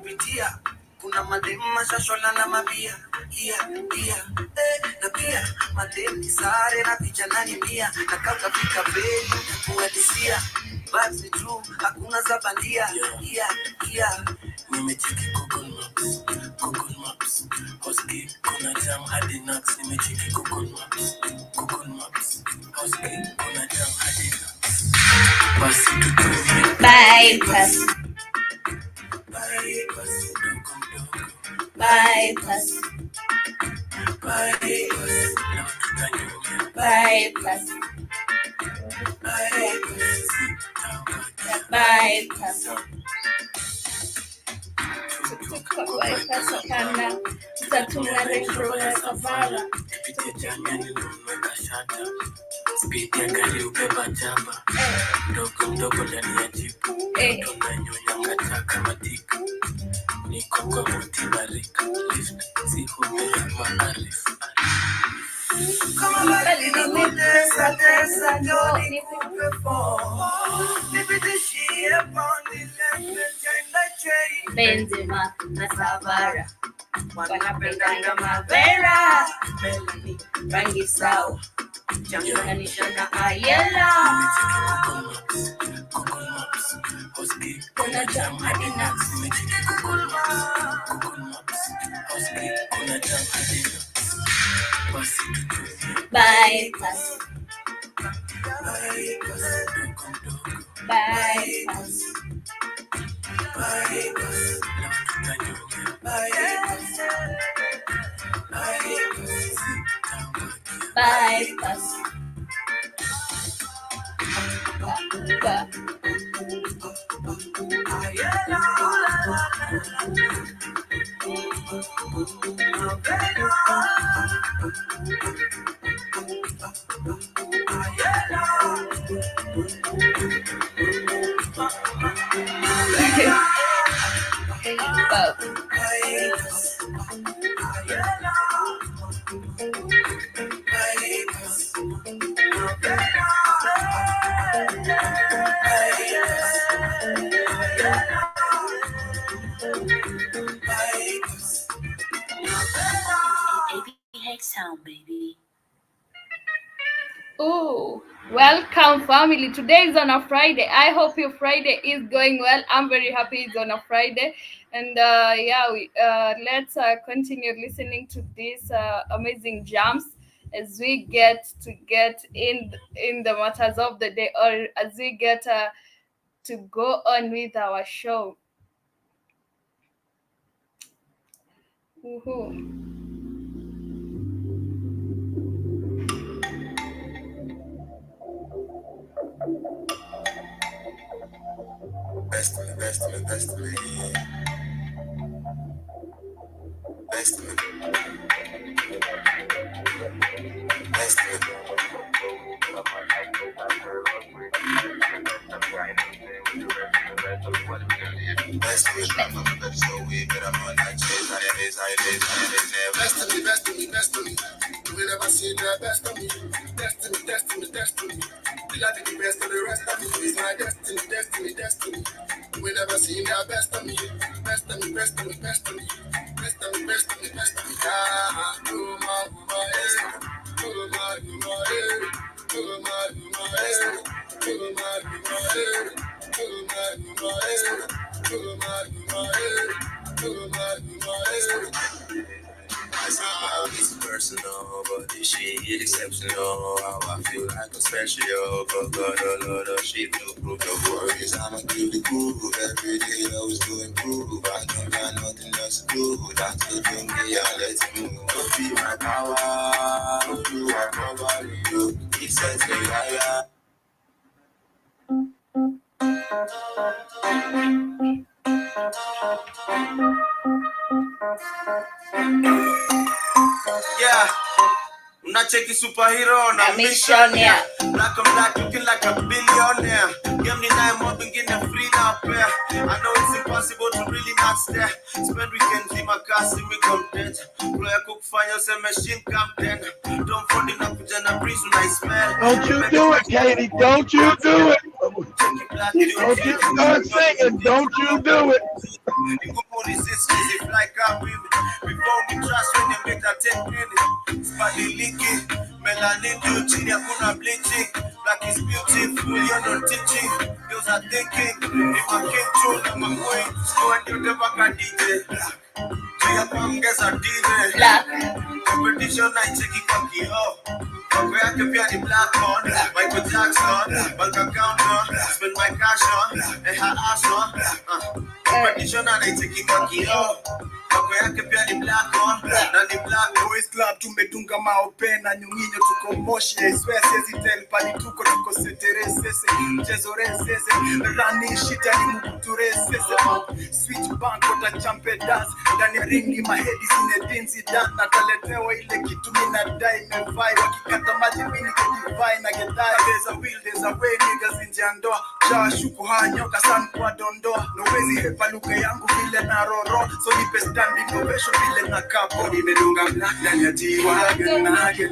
kupitia. Kuna mademu mashashola na mabia. Na pia mademu sare na vijana ni mia. Na kauka pika beli kuadisia. Basi tu hakuna za bandia. Nimecheki Google Maps. Hoski kuna jam hadi Nax. Nimecheki Google Maps. Hoski kuna jam hadi Nax. Basi tu bypass. Spiti angali ubeba jamba. Ndogo ndani ya jipu. Tunanyonya kataka matika. Niko kwa mutibarika. Lift si humea maarifa. Kama mbali na tesa Joni nikupepo. Nipitishie pondi Chenda chei Benzema na Savara wanapendanga mavera. Melanie rangi sawa changanisha na Ayela. Google Maps Hoski kuna jam hadi Nax. Google Maps Hoski kuna jam hadi Nax. Basi bypass. Sound, baby. Oh, welcome family. Today is on a Friday. I hope your Friday is going well. I'm very happy it's on a Friday. And let's continue listening to these amazing jams as we get in the matters of the day, or as we get to go on with our show. Woohoo. Best of me. You will never see the best of me. Destiny. You got to be best of the rest of me. It's my destiny. You will never see the best of me. Best of me. It's personal, but this shit is exceptional. How I feel like a special, but God, a lot of shit to prove your worries. I'ma do the groove every day, always to improve. I don't got nothing else to do. That's to do me, I let it move. Don't be my power, you are probably you. He says, hey, yeah, unacheki superhero na missionaire. Black on black looking like a billionaire. Game ni naye mob ingine free na pair. I know it's impossible to really not stare. Spend weekends in my car, see me content. Play a cook fire, say machine come then. Don't fall in up with a breeze when I smell. Don't you do it, Katie. Don't you do it. Don't you start singing. Don't you do it. Nigumu resist if like I'm women. Before me trust when you make a 10 minutes. Spadiliki, melanin chini hakuna bleaching. Black is beautiful, you're not teaching. Those are thinking. If I came true, I'm a queen. So I knew the back I DJ. Jia kuongeza dine. Black. Competition night cheki kwa kioo. Mambo yake pia ni black on. Michael Jackson, bank account on. Spend my cash on, and her ass on. Competition night cheki kwa kioo. Mambo yake pia ni black on. Na ni black boys club tumedunga maopena nyunginyo tuko moshi. Swear says tell pani tuko setere sese. Mchezo resese. Rani shita ni mkuture sese. Switch bank ota champe dance. Ndani ya ringi mahedi zinedinzi dan. Nataletewa ile kitu minadai mevai. Wakikata maji mini kujivai na gedai. There's a will, there's a way niggas nje ya ndoa. Jaa shuku hanyoka san kwa dondoa. Nowezi hepa lugha yangu vile na roro. So nipe standing ovation vile na kapo. Nimedunga black ndani ya G-Wagon.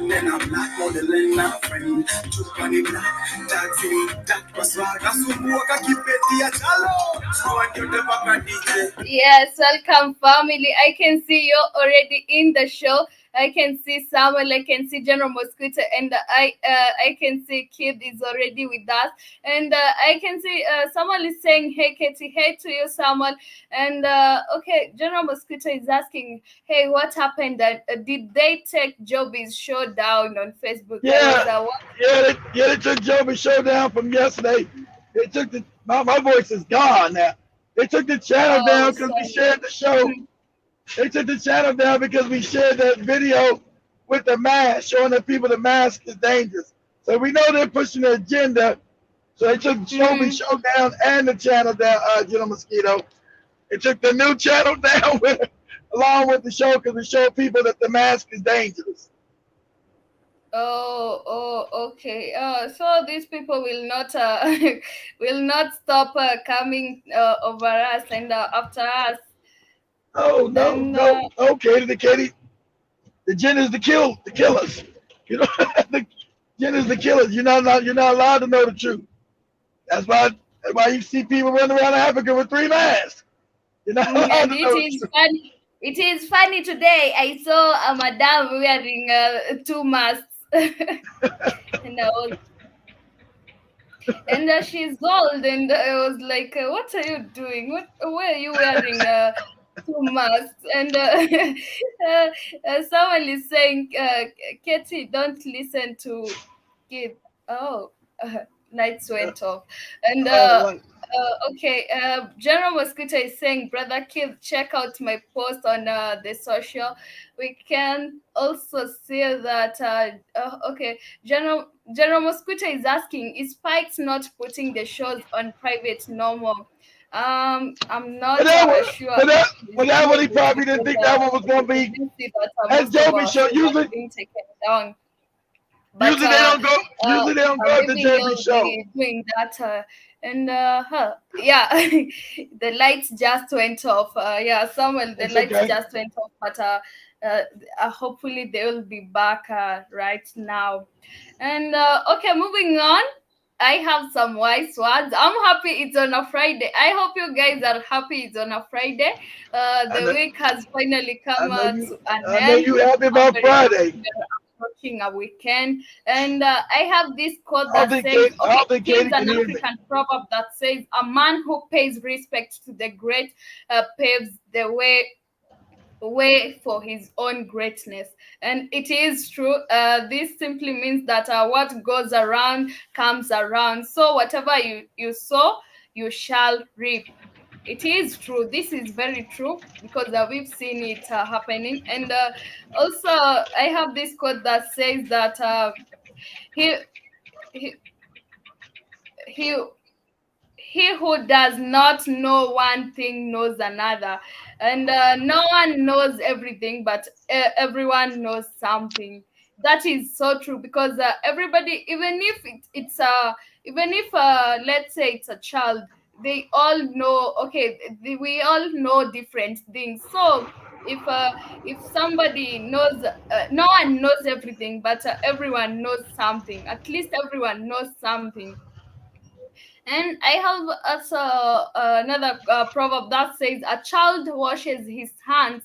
Nena black modeling na friend. Chupani black, taxi, that kwa swag. Asumbua kakipeti ya chalo. So I knew the back I DJ. Yes, welcome family. I can see you already in the show. I can see Samuel, I can see General Mosquito, and I can see Kid is already with us, and I can see Samuel is saying hey Katie, hey to you Samuel, and okay, General Mosquito is asking, hey, what happened? Did they take Joby's show down on Facebook? Yeah, they took Joby's show down from yesterday. They took my voice is gone now. They took the channel down because we shared the show. They took the channel down because we shared that video with the mask, showing the people the mask is dangerous. So we know they're pushing the agenda. So they took Joby's show down and the channel down, General Mosquito. They took the new channel down along with the show because we showed people that the mask is dangerous. Okay. So these people will not will not stop coming over us and after us. Oh no. Okay, Katie. The gin is the killers. You know, the gin is the killers. You're not allowed to know the truth. That's why you see people running around Africa with 3 masks. You're not allowed And to know the truth. funny. It is funny today. I saw a madam wearing 2 masks, and she's old, and I was like, "What are you doing? Why are you wearing 2 masks?" And someone is saying, "Katie, don't listen to kid." Oh, lights went off, and okay. General Mosquito is saying, "Brother Kid, check out my post on the social." We can also see that. Okay, General Mosquito is asking, "Is Spikes not putting the shows on private normal?" I'm not sure. But that one he probably didn't think that one was going to be. As Joby show usually being taken down. But, usually they don't go to the Joby show. Doing that. And yeah, the lights just went off. Yeah, Samuel, the lights just went off, but hopefully they will be back right now. And okay, moving on. I have some wise words. I'm happy it's on a Friday. I hope you guys are happy it's on a Friday. The week has finally come to an end. I know you happy about Friday. Approaching a weekend, and I have this quote that says, "Here's an African proverb that says, a man who pays respect to the great paves the way for his own greatness." And it is true. This simply means that what goes around comes around. So whatever you sow, you shall reap. It is true. This is very true because we've seen it happening. And also, I have this quote that says that he who does not know one thing knows another, and no one knows everything, but everyone knows something. That is so true because everybody, even if even if let's say it's a child, they all know. Okay, we all know different things. So if somebody knows, no one knows everything, but everyone knows something. At least everyone knows something. And I have also another proverb that says, "A child washes his hands.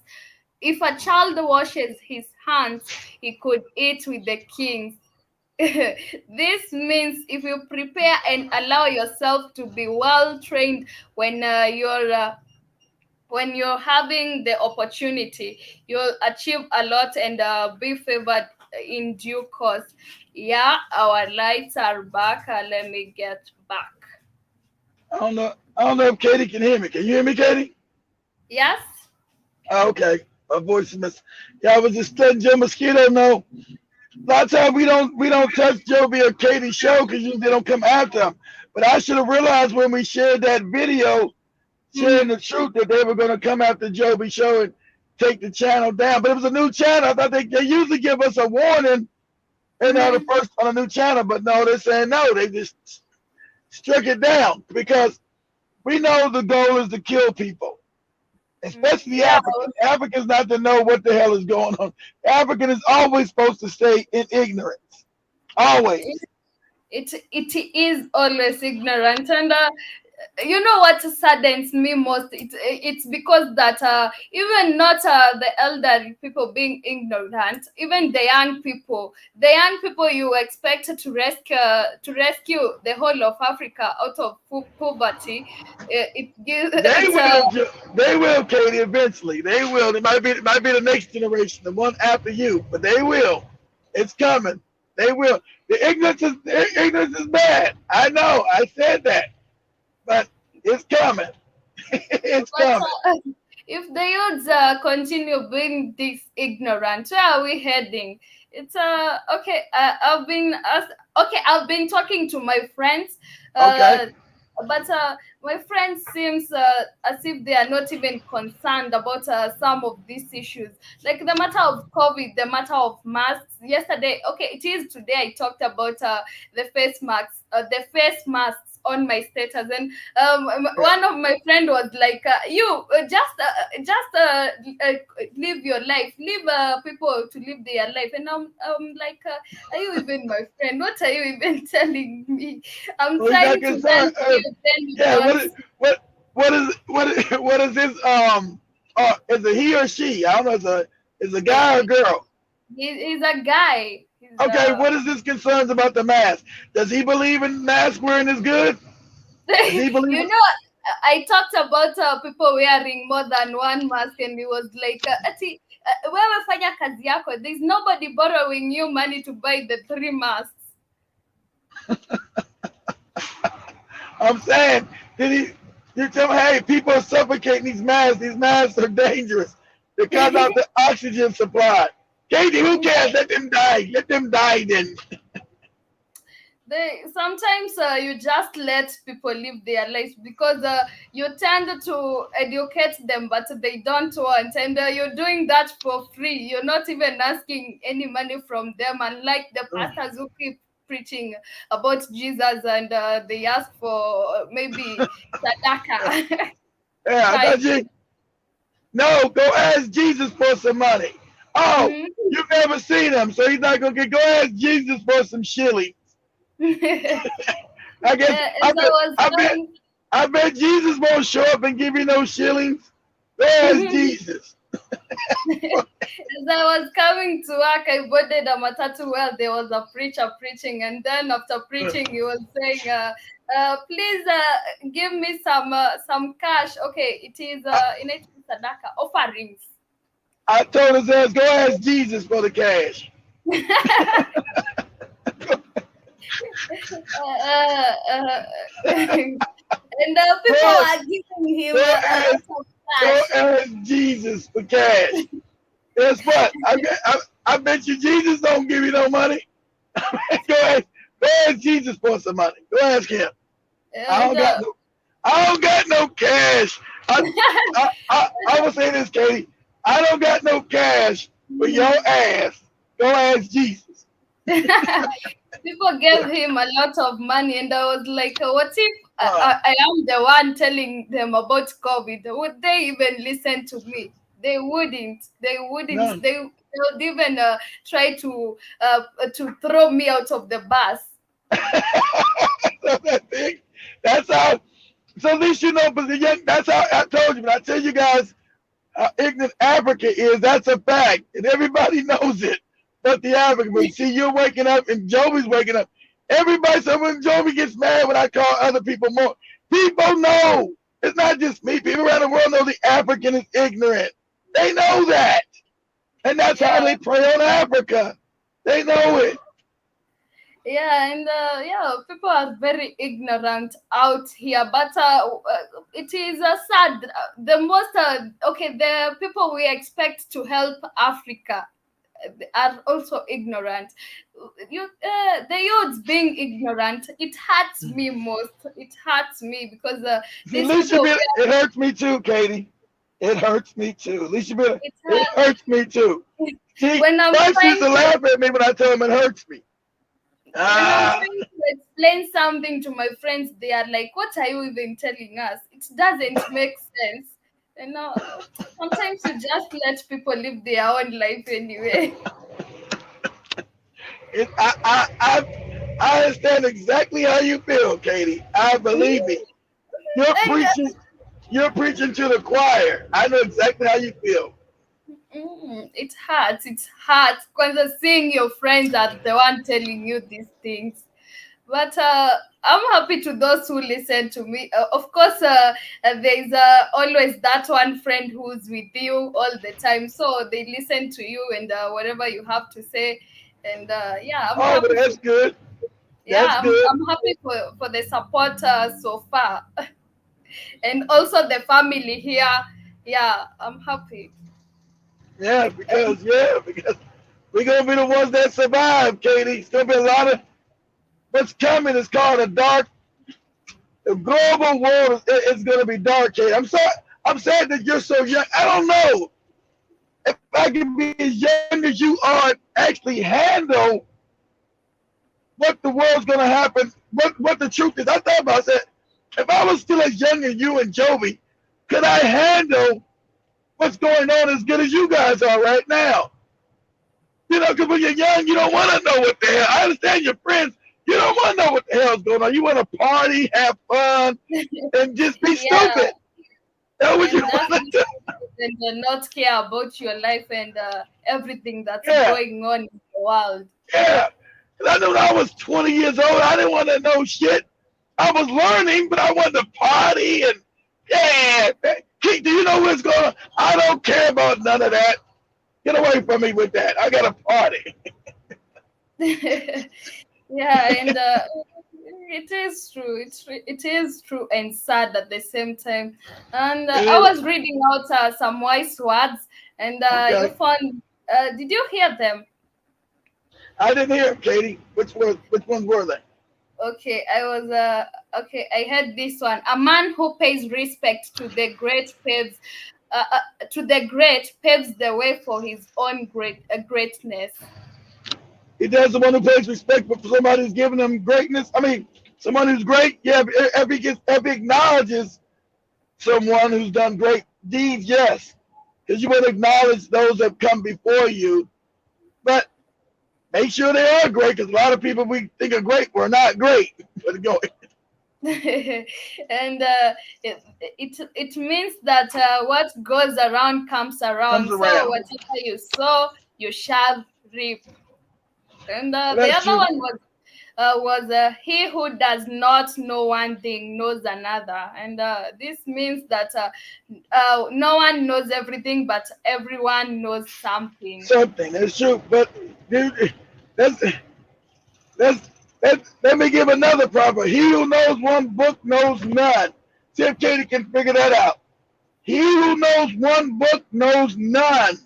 If a child washes his hands, he could eat with the kings." This means if you prepare and allow yourself to be well trained when you're having the opportunity, you'll achieve a lot and be favored in due course. Yeah, our lights are back. Let me get back. I don't know. I don't know if Katie can hear me. Can you hear me, Katie? Yes. Oh, okay. My voice is missing. Yeah, I was just letting Joe Mosquito know. A lot of times we don't touch Joby or Katie's show because usually they don't come after them. But I should have realized when we shared that video, sharing Mm-hmm. the truth, that they were going to come after Joby show and take the channel down. But it was a new channel. I thought they usually give us a warning, the Mm-hmm. first on a new channel. But no, they're saying no. They just struck it down because we know the goal is to kill people, especially Yeah. Africans. Africans not to know what the hell is going on. African is always supposed to stay in ignorance. Always. It is always ignorant, and you know what saddens me most, it's because that even not the elderly people being ignorant, even the young people you expect to rescue the whole of Africa out of poverty. It gives They it's will. They will, Katie. Eventually, they will. It might be the next generation, the one after you, but they will. It's coming. They will. The ignorance is bad. I know. I said that, but it's coming. It's but coming. if the youths continue being this ignorant, where are we heading? It's okay. I've been talking to my friends, Okay. uh, but my friends seems as if they are not even concerned about some of these issues, like the matter of COVID, the matter of masks. Yesterday, okay, it is today. I talked about the face masks on my status, and Yeah. one of my friend was like, "You just live your life, leave people to live their life." And I'm like, "Are you even my friend? What are you even telling me? I'm So he's not trying to help concerned. you, then you Yeah. don't." What is this? Is it he or she? I don't know. Is a guy or He, girl? he's a guy. He's Okay. What is his concerns about the mask? Does he believe in mask wearing is good? Does he believe? you know, I talked about people wearing more than one mask, and he was like, ati, wewe fanya kazi yako. There's nobody borrowing you money to buy the 3 masks. I'm saying, did he? You tell me, hey, people are suffocating these masks. These masks are dangerous. They cut out the oxygen supply. Katie, who cares? Let them die. Let them die then. They sometimes you just let people live their lives because you tend to educate them, but they don't want, and you're doing that for free. You're not even asking any money from them, unlike the pastors who keep preaching about Jesus, and they ask for maybe sadaka. Yeah, I thought Tithe. you. No, go ask Jesus for some money. Oh, Mhm. you've never seen him, so he's not gonna get. Go ask Jesus for some shillings. I guess. As I was I bet. coming. I bet Jesus won't show up and give you no shillings. Go ask Jesus. As I was coming to work, I boarded a matatu where there was a preacher preaching, and then after preaching, he was saying, "Please give me some cash." Okay, it is I, in it sadaka offerings. I told his ass, go ask Jesus for the cash. And people Go, are giving him go a lot ask, of go cash. ask Jesus for cash. Guess what? I bet you Jesus don't give you no money. Go ask Jesus for some money. Go ask him. I And don't got no, I don't got no cash. I will say this, Katie. I don't got no cash for your ass. Go ask Jesus. people gave him a lot of money, and I was like, what if Uh, I am the one telling them about COVID? Would they even listen to me? They wouldn't. They wouldn't. None. They would even try to throw me out of the bus. So that thing. That's how. So at least you know, but the young, that's how I told you. But I tell you guys how ignorant Africa is. That's a fact, and everybody knows it. But the African, but see, you're waking up, and Joey's waking up. Everybody, so when Joey gets mad when I call other people more, people know. It's not just me. People around the world know the African is ignorant. They know that, and that's how Yeah. they prey on Africa. They know it. Yeah, and people are very ignorant out here, but it is sad. The most okay, the people we expect to help Africa are also ignorant. The youths being ignorant, it hurts me most. It hurts me because See, at these least you people, be, it hurts me too, Katie. It hurts me too. At least you better. it It hurts me too. See, when I'm my trying sister to laugh at me when I tell them it hurts me. when I'm Ah, trying to explain something to my friends, they are like, "What are you even telling us? It doesn't make sense." You know, sometimes you just let people live their own life anyway. it, I understand exactly how you feel, Katie. I believe me. You're And preaching. You're preaching to the choir. I know exactly how you feel. it hurts. It hurts. Because seeing your friends are the one telling you these things. But I'm happy to those who listen to me. Of course, there's always that one friend who's with you all the time, so they listen to you and whatever you have to say. And yeah, I'm Oh, but happy that's for good. That's yeah, good. I'm happy for the support so far, and also the family here. Yeah, I'm happy. Because we're gonna be the ones that survive, Katie. It's gonna be a lot of what's coming is called a dark. The global world is gonna be dark, Katie. I'm sorry. I'm sad that you're so young. I don't know if I can be as young as you are and actually handle what the world's gonna happen. What the truth is. I thought about that. If I was still as young as you and Joby, could I handle what's going on as good as you guys are right now? You know, because when you're young, you don't want to know what the hell. I understand your friends. You don't want to know what the hell's going on. You want to party, have fun, and just be Yeah, stupid. That's what you and just want to do. and not care about your life and everything that's Yeah, going on in the world. yeah. 'Cause I knew when I was 20 years old, I didn't want to know shit. I was learning, but I wanted to party and yeah. Do you know what's going on? I don't care about none of that. Get away from me with that. I got to party. Yeah, and it is true. It is true and sad at the same time. And I It is. was reading out some wise words, and you Okay. found. Did you hear them? I didn't hear him, Katie. Which ones were they? Okay, I was okay. I heard this one. A man who pays respect to the great paves the way for his own greatness. He does the one who pays respect for somebody who's giving them greatness. I mean, someone who's great. Yeah, if he acknowledges someone who's done great deeds, yes, because you want to acknowledge those that come before you, but make sure they are great. Because a lot of people we think are great were not great. And it means that what goes around comes Comes around. So around. whatever you sow, you shall reap. And Well, the that's other true. one was he who does not know one thing knows another, and this means that no one knows everything, but everyone knows something. Something that's true. But dude, that's let me give another proverb. He who knows one book knows none. See if Katie can figure that out. He who knows one book knows none.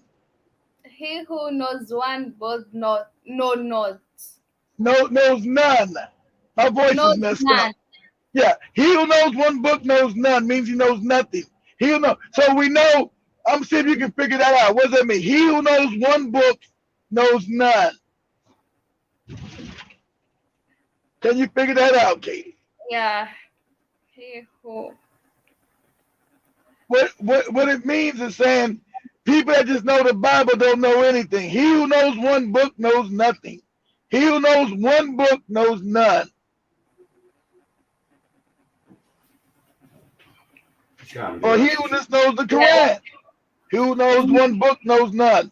He who knows one both knows Knows none. My voice is knows messed up. none. Yeah, he who knows one book knows none means he knows nothing. He who knows. So we know. I'm see if you can figure that out. What does that mean? He who knows one book knows none. Can you figure that out, Katie? Yeah, he who. What it means is saying people that just know the Bible don't know anything. He who knows one book knows nothing. He who knows one book knows none. Or he who just knows the Yeah. Quran. He who knows one book knows none.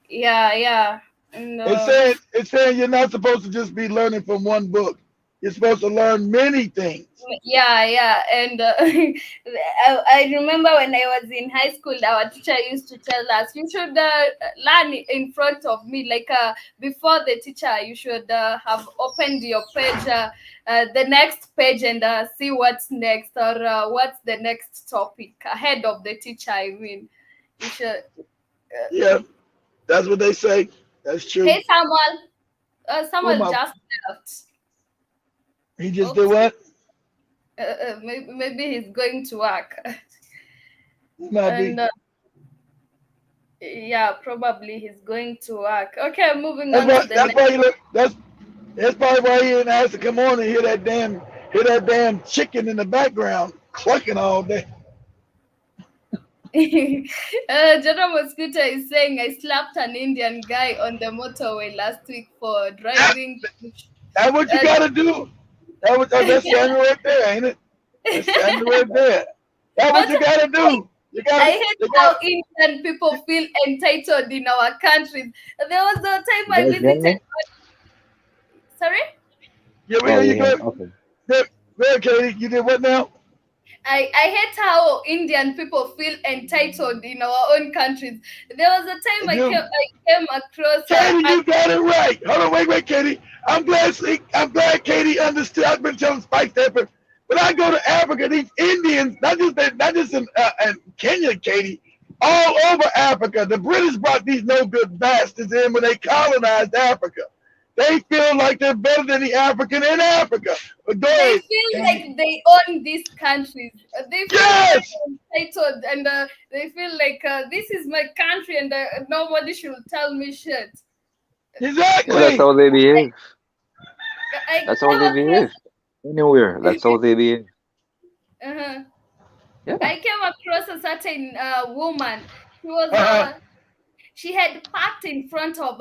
Yeah. And It's saying you're not supposed to just be learning from one book. You're supposed to learn many things. yeah. And I remember when I was in high school, our teacher used to tell us you should learn in front of me, like before the teacher. You should have opened your page, the next page, and see what's next, or what's the next topic ahead of the teacher. I mean, you should. Yeah, that's what they say. That's true. Hey, Samuel. Oh Samuel my! just left. He just did Oops. what? Maybe he's going to work. He might And be. yeah, probably he's going to work. Okay, moving That's on to why. the That's next. why you look. That's probably why he didn't ask to come on and hear that damn chicken in the background clucking all day. General Mosquito is saying I slapped an Indian guy on the motorway last week for That, driving. that's what you Uh, gotta do. That's Samuel right there, ain't it? That's Samuel right there. That's what but you gotta do. You I gotta. hate You how got. Indian people feel entitled in our countries. There was a time You I guys hear visited. me? Sorry? Yeah, we Oh, hear you you hear me? go. Okay. There, Katie. You did what now? I hate how Indian people feel entitled in our own countries. There was a time You, I came across Katie, you got it right. Hold on, wait, Katie. I'm glad Katie understood. I've been telling Spike that, but when I go to Africa, these Indians, not just in Kenya, Katie, all over Africa, the British brought these no good bastards in when they colonized Africa. They feel like they're better than the African in Africa. But go they ahead, feel Katie. like they own these countries. They feel Yes, very entitled, and they feel like this is my country, and nobody should tell me shit. Yeah, that's exactly. how they behave. I That's how came they behave. Anywhere. That's how they behave. uh Yeah. I came across a certain woman. She was Uh-huh. she had parked in front of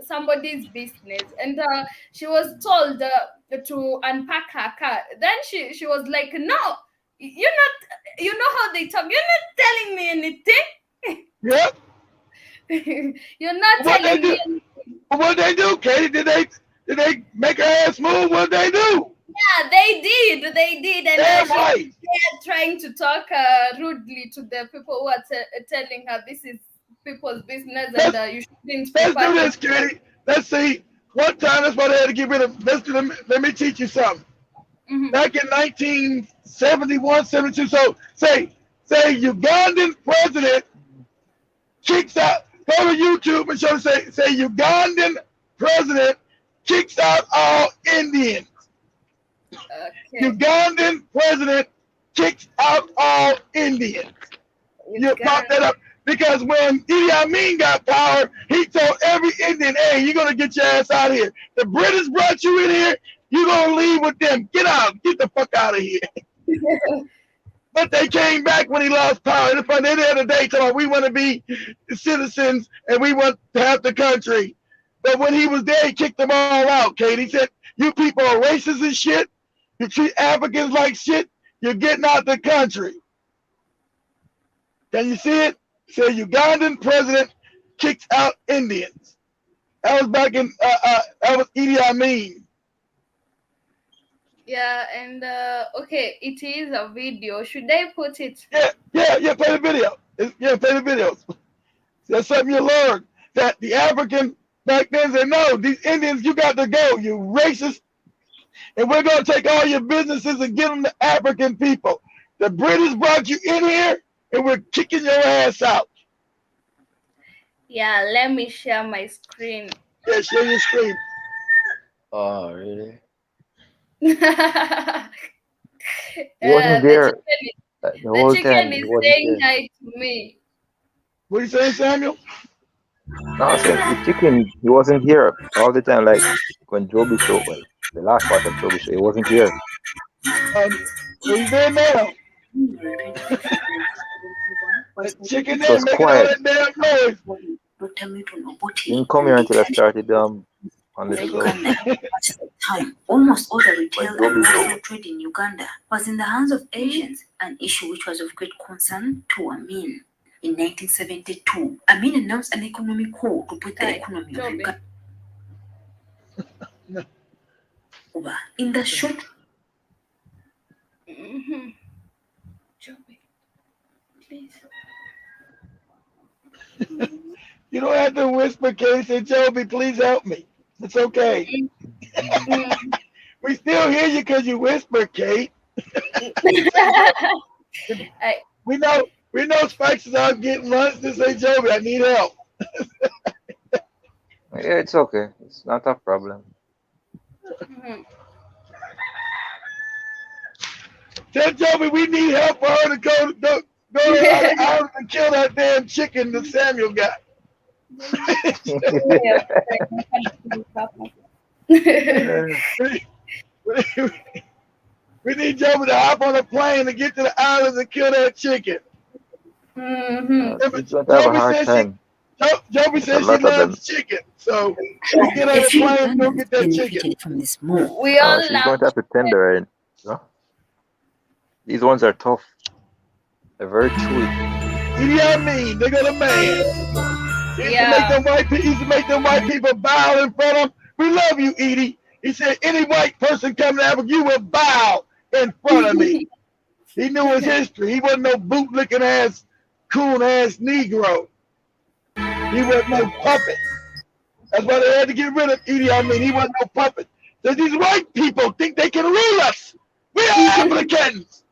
somebody's business, and she was told to unpack her car. Then she was like, no, you're not, you know how they talk, you're not telling me anything. Yep. You're not What they telling me do? anything. What they do, Katie? Did they make her ass move? What they do? Yeah, they did, and Damn she was right. there trying to talk rudely to the people who are telling her this is people's business, and Let's you shouldn't be let's do parking. this, Katie. Let's see. One time, that's why they had to get rid of. Let's do them. Let me teach you something. Mhm. Back in 1971, 72. So say Ugandan president kicks out. Go to YouTube and show. Say Ugandan president kicks out all Indians. Okay. Ugandan president kicks out all Indians. You pop that up. Because when Idi Amin got power, he told every Indian, hey, you're going to get your ass out of here. The British brought you in here. You're going to leave with them. Get out. Get the fuck out of here. But they came back when he lost power. And they had a day talking, we want to be citizens and we want to have the country. But when he was there, he kicked them all out, Kate. He said, you people are racist and shit. You treat Africans like shit. You're getting out the country. Can you see it? Say Ugandan president kicks out Indians. That was back in that was Idi Amin. Yeah, and okay, it is a video. Should I put it? Yeah. Play the video. Play the videos. That's something you learn. That the African back then said, no, these Indians, you got to go. You racist. And we're gonna take all your businesses and give them to African people. The British brought you in here, and we're kicking your ass out. Yeah, let me share my screen. Yeah, share your screen. Oh, really? The He wasn't there the the whole chicken time. He is wasn't saying there. hi to me. What are you saying, Samuel? No, I said the chicken, he wasn't here all the time. Like when Joby show, well, the last part of Joby show, he wasn't here. He's there now. The chicken there Just making all quiet. that damn noise. Didn't come here until I started on the show. Uganda. At the time, almost all the retail and wholesale trade in Uganda was in the hands of Asians, an issue which was of great concern to Amin. In 1972, Amin announced an economic coup to put the economy of Uganda over. In the short Joby, please. You don't have to whisper, Katie. Say, Joby, please help me. It's okay. We still hear you because you whisper, Kate. We know Spikes is out getting lunch to say, Joby, I need help. Yeah, it's okay. It's not a problem. Tell Joby we need help for her to go to the island and kill that damn chicken that Samuel got. We need Joby to hop on a plane and get to the islands and kill that chicken. She's going to have a hard time. Joby says she loves chicken, so we get on the plane and go get that chicken. From this move. We all She's going to have to tender it. No? These ones are tough. They're very chewy. Idi Amin, they got a man. He used to make them white people bow in front of him. We love you, Edie. He said, any white person coming to Africa, you will bow in front of me. He knew his history. He wasn't no bootlicking ass, coon ass Negro. He wasn't no puppet. That's why they had to get rid of Idi Amin. He wasn't no puppet. So these white people think they can rule us. We are Africans.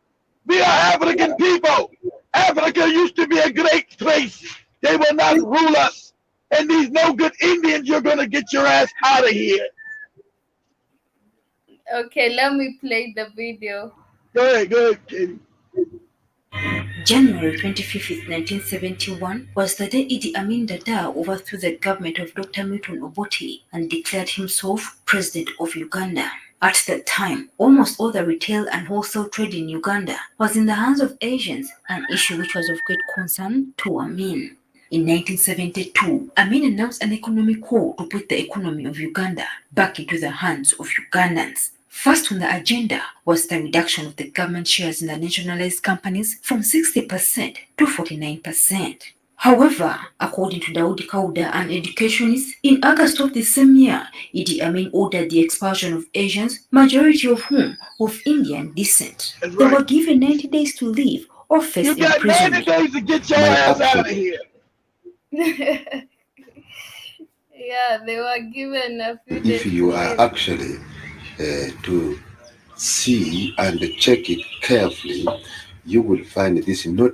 We are African people. Africa used to be a great place. They will not rule us. And these no good Indians, you're going to get your ass out of here. Okay, let me play the video. Go ahead, Katie. January 25th, 1971 was the day Idi Amin Dada overthrew the government of Dr. Milton Obote and declared himself President of Uganda. At that time, almost all the retail and wholesale trade in Uganda was in the hands of Asians, an issue which was of great concern to Amin. In 1972, Amin announced an economic coup to put the economy of Uganda back into the hands of Ugandans. First on the agenda was the reduction of the government shares in the nationalized companies from 60% to 49%. However, according to Daudi Kauda, an educationist, in August of the same year, Idi Amin ordered the expulsion of Asians, majority of whom of Indian descent. That's They right. were given 90 days to leave or face You got 90 imprisonment. days to get your ass out of here. Yeah, they were given a few days. If you are actually to see and check it carefully, you will find this not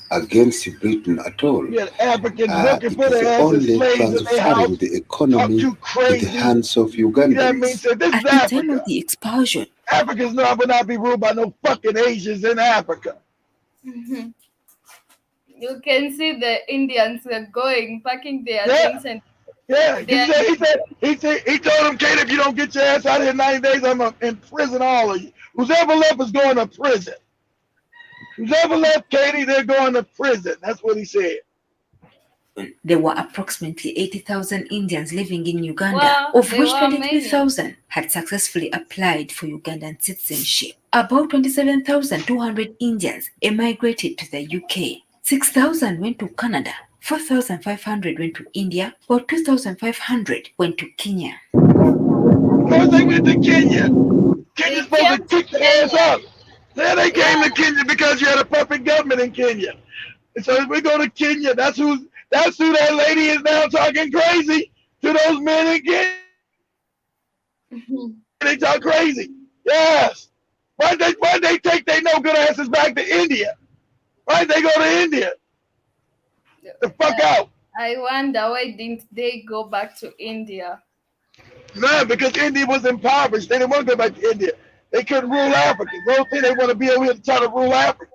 against Britain at all. You had Africans working It for their is asses, only slaves in their house. transferring the economy Too in crazy. the hands of You know what I mean? Ugandans. So this At is the time Africa. of the expulsion, Africans will not be ruled by no fucking Asians in Africa. You can see the Indians were going, packing their Yeah. things and Yeah, he told him, Kate, if you don't get your ass out of here in 90 days, I'm going to imprison all of you. Who's ever left is going to prison. Who's ever left, Katie, they're going to prison. That's what he said. there were approximately 80,000 Indians living in Uganda, Well, of there which were 23,000 had successfully applied for Ugandan citizenship. About 27,200 Indians emigrated to the UK. 6,000 went to Canada, 4,500 went to India, while 2,500 went to Kenya. Of course they went to Kenya. Kenya's supposed to kick their ass out. Then they came to Kenya because you had a puppet government in Kenya. And so if we go to Kenya, that's who that lady is now talking crazy to those men in Kenya. They talk crazy. Yes. Why'd they take their no good asses back to India? Why'd they go to India? The fuck out. I wonder why didn't they go back to India? No, because India was impoverished. They didn't want to go back to India. They couldn't rule Africa. The only thing they want to be over here to try to rule Africa.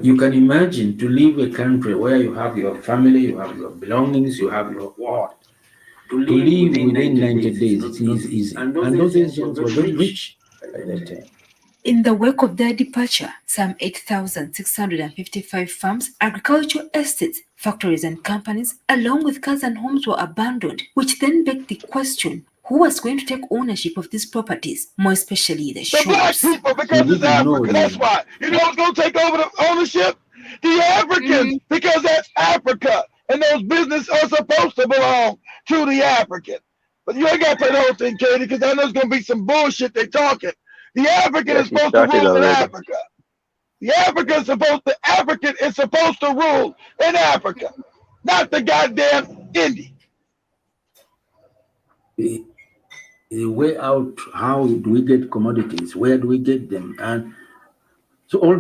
You can imagine to leave a country where you have your family, you have your belongings, you have your what. To leave within 90 days, it's not easy. And those Asians were very rich by that time. In the wake of their departure, some 8,655 farms, agricultural estates, factories and companies, along with cars and homes were abandoned, which then begged the question, who was going to take ownership of these properties, more especially the shops? Black people, because it's Africa. That's why. You know who's going to take over the ownership? The Africans, because that's Africa. And those businesses are supposed to belong to the African. But you ain't got to play the whole thing, Katie, because I know it's going to be some bullshit they talking. The African is supposed to rule in Africa. The African is supposed to rule in Africa, not the goddamn Indian. The way out, how do we get commodities? Where do we get them? And so all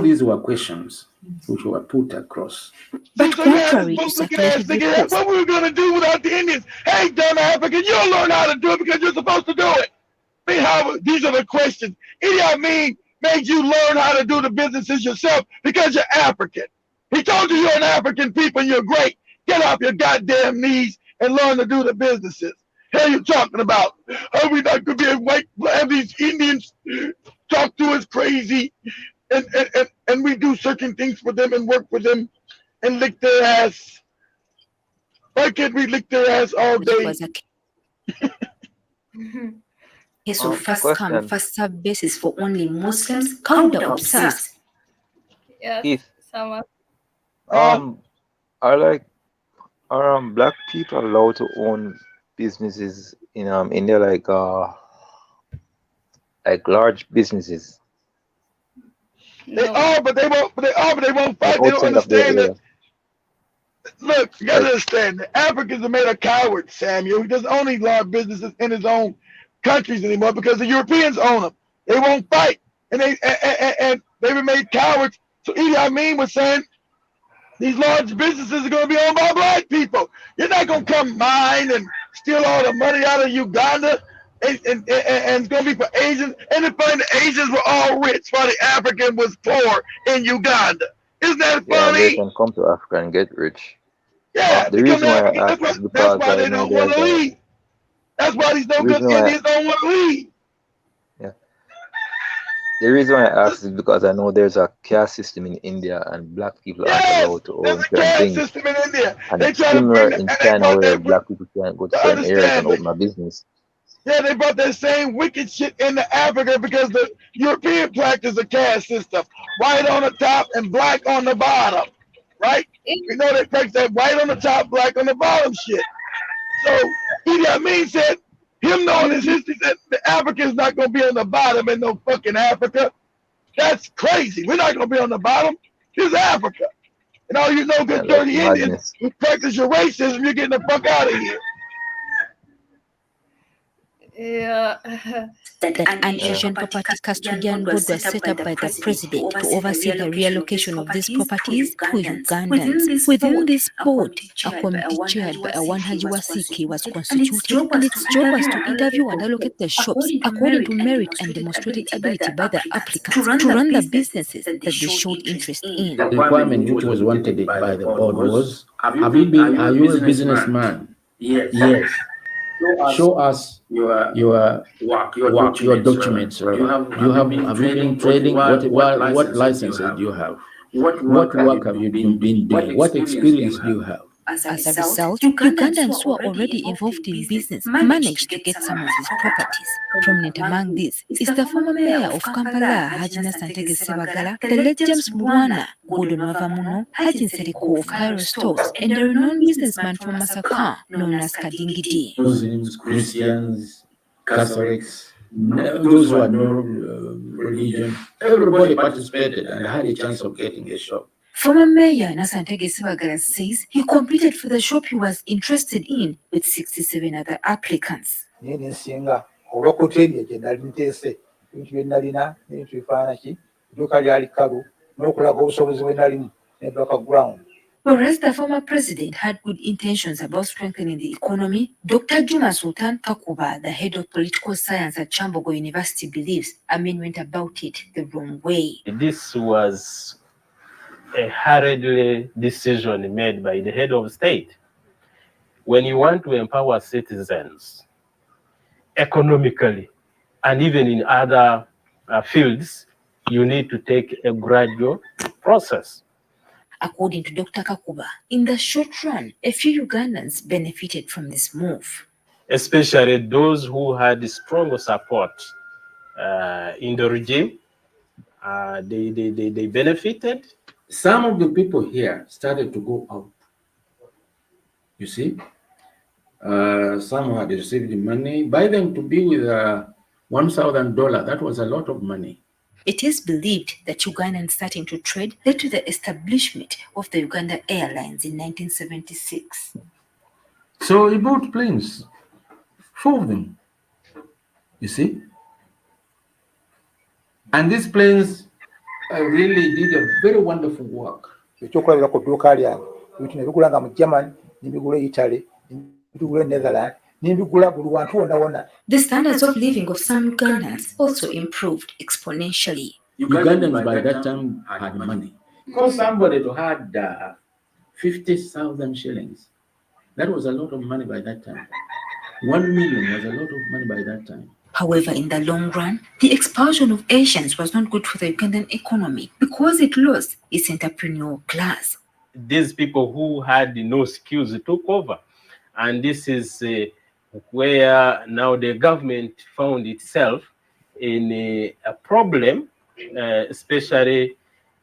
these were questions which were put across. But contrary to circulated reports, what were we going to do without the Indians? Hey, dumb African, you'll learn how to do it because you're supposed to do it. These are the questions. Idi Amin made you learn how to do the businesses yourself because you're African. He told you you're an African people and you're great. Get off your goddamn knees and learn to do the businesses. Hell you talking about? Are we not going to be have these Indians talk to us crazy and we do certain things for them and work for them and lick their ass? Why can't we lick their ass all day? Case of first come, first served basis for only Muslims, counter obsessed. Yes, Sama. Are black people allowed to own businesses in India, like large businesses? They are, but they won't fight. They don't understand that. Look, you gotta understand, the Africans are made of cowards, Samuel. He doesn't own these large businesses in his own countries anymore because the Europeans own them. They won't fight, and they've been made cowards. So Idi Amin was saying these large businesses are going to be owned by black people. You're not going to come mine and steal all the money out of Uganda, and it's going to be for Asians. And the Asians were all rich while the African was poor in Uganda. Isn't that funny? Yeah, they can come to Africa and get rich. Yeah, the reason why I asked is because that's why they don't want to leave. That's why these no good Indians don't want to leave. Yeah. The reason why I asked is because I know there's a caste system in India and black people aren't allowed to own certain things. System in India. And it's similar in China where black people can't go to certain areas and open a business. Yeah, they brought that same wicked shit into Africa because the European practice a caste system. White on the top and black on the bottom. Right? You know they practice that white on the top, black on the bottom shit. So Idi Amin said, him knowing his history, that the African's not going to be on the bottom in no fucking Africa. That's crazy. We're not going to be on the bottom. It's Africa. And all you know good dirty Indians who practice your racism, you're getting the fuck out of here. Yeah. An Asian property custodian board was set up by the president to oversee the reallocation of these properties to Ugandans. Within this board, a committee chaired by a Wanhaji Wasiki was constituted, and its job was to interview and allocate the shops according to merit and demonstrated ability by the applicants to run the businesses that they showed interest in. The requirement which was wanted by the board was, are you a businessman? Yes. Show us your work, your documents. Right? Have you been trading? What licenses do you have? What work have you been doing? What experience do you have? As a result, Ugandans who are already involved in business managed to get some of these properties. Prominent among these is the former mayor of Kampala, Hajina Santege Sebagala, the late James Bwana, Gordon Wavamuno, Hajin Seriko of Cairo Stores, and the renowned businessman from Masaka, known as Kadingidi. Muslims, Christians, Catholics, those who had no religion, everybody participated and had a chance of getting a shop. Former Mayor Nasantege Sebagala says he competed for the shop he was interested in with 67 other applicants. Whereas the former president had good intentions about strengthening the economy, Dr. Juma Sultan Kakuba, the head of political science at Chambogo University, believes Amin went about it the wrong way. This was a hurried decision made by the head of state. When you want to empower citizens economically and even in other fields, you need to take a gradual process. According to Dr. Kakuba, in the short run, a few Ugandans benefited from this move. Especially those who had strong support in the regime, they benefited. Some of the people here started to go out. You see, some had received money. Buy them to be with $1,000. That was a lot of money. It is believed that Ugandans starting to trade led to the establishment of the Uganda Airlines in 1976. So he bought planes, 4 of them, you see. And these planes really did a very wonderful work. The standards of living of some Ugandans also improved exponentially. Ugandans by that time had money. Because somebody who had 50,000 shillings, that was a lot of money by that time. 1 million was a lot of money by that time. However, in the long run, the expulsion of Asians was not good for the Ugandan economy because it lost its entrepreneurial class. These people who had no skills took over. And this is where now the government found itself in a problem, especially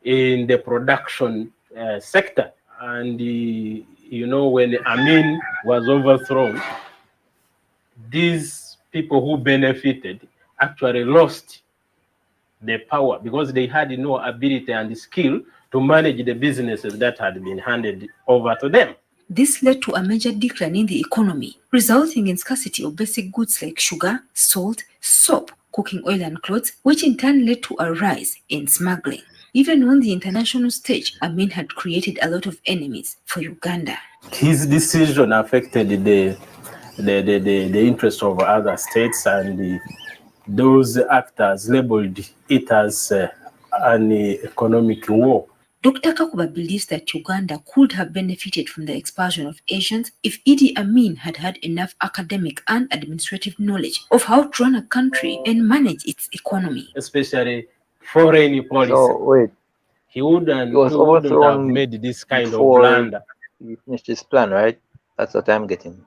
in the production sector. And, when Amin was overthrown, these people who benefited actually lost the power because they had no ability and skill to manage the businesses that had been handed over to them. This led to a major decline in the economy, resulting in scarcity of basic goods like sugar, salt, soap, cooking oil and clothes, which in turn led to a rise in smuggling. Even on the international stage, Amin had created a lot of enemies for Uganda. His decision affected the interest of other states, and those actors labeled it as an economic war. Dr. Kakuba believes that Uganda could have benefited from the expulsion of Asians if Idi Amin had had enough academic and administrative knowledge of how to run a country and manage its economy. Especially foreign policy. So wait, he wouldn't have made this kind of blunder. He finished his plan, right? That's what I'm getting.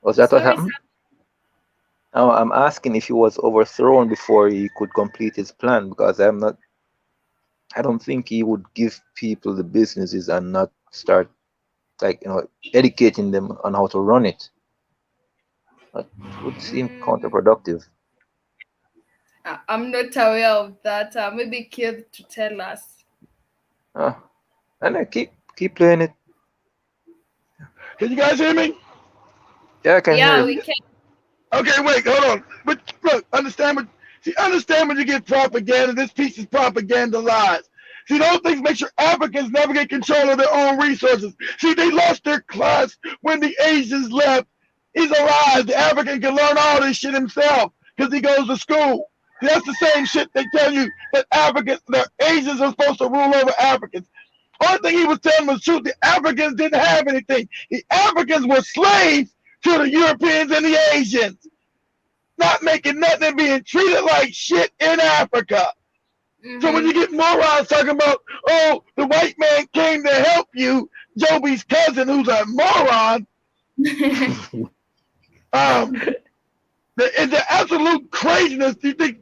Was that what happened? No, I'm asking if he was overthrown before he could complete his plan, because I don't think he would give people the businesses and not start educating them on how to run it. That would seem counterproductive. I'm not aware of that. Maybe Keith to tell us. And I keep playing it. Can you guys hear me? Yeah, I can hear you. We can. Okay, wait, hold on. But look, understand when you get propaganda, this piece is propaganda lies. See, those things make sure Africans never get control of their own resources. See, they lost their class when the Asians left. It's a lie. The African can learn all this shit himself because he goes to school. See, that's the same shit they tell you that the Asians are supposed to rule over Africans. Only thing he was telling was true. The Africans didn't have anything. The Africans were slaves to the Europeans and the Asians. Not making nothing and being treated like shit in Africa. Mm-hmm. So when you get morons talking about, oh, the white man came to help you, Joby's cousin, who's a moron, the absolute craziness. You think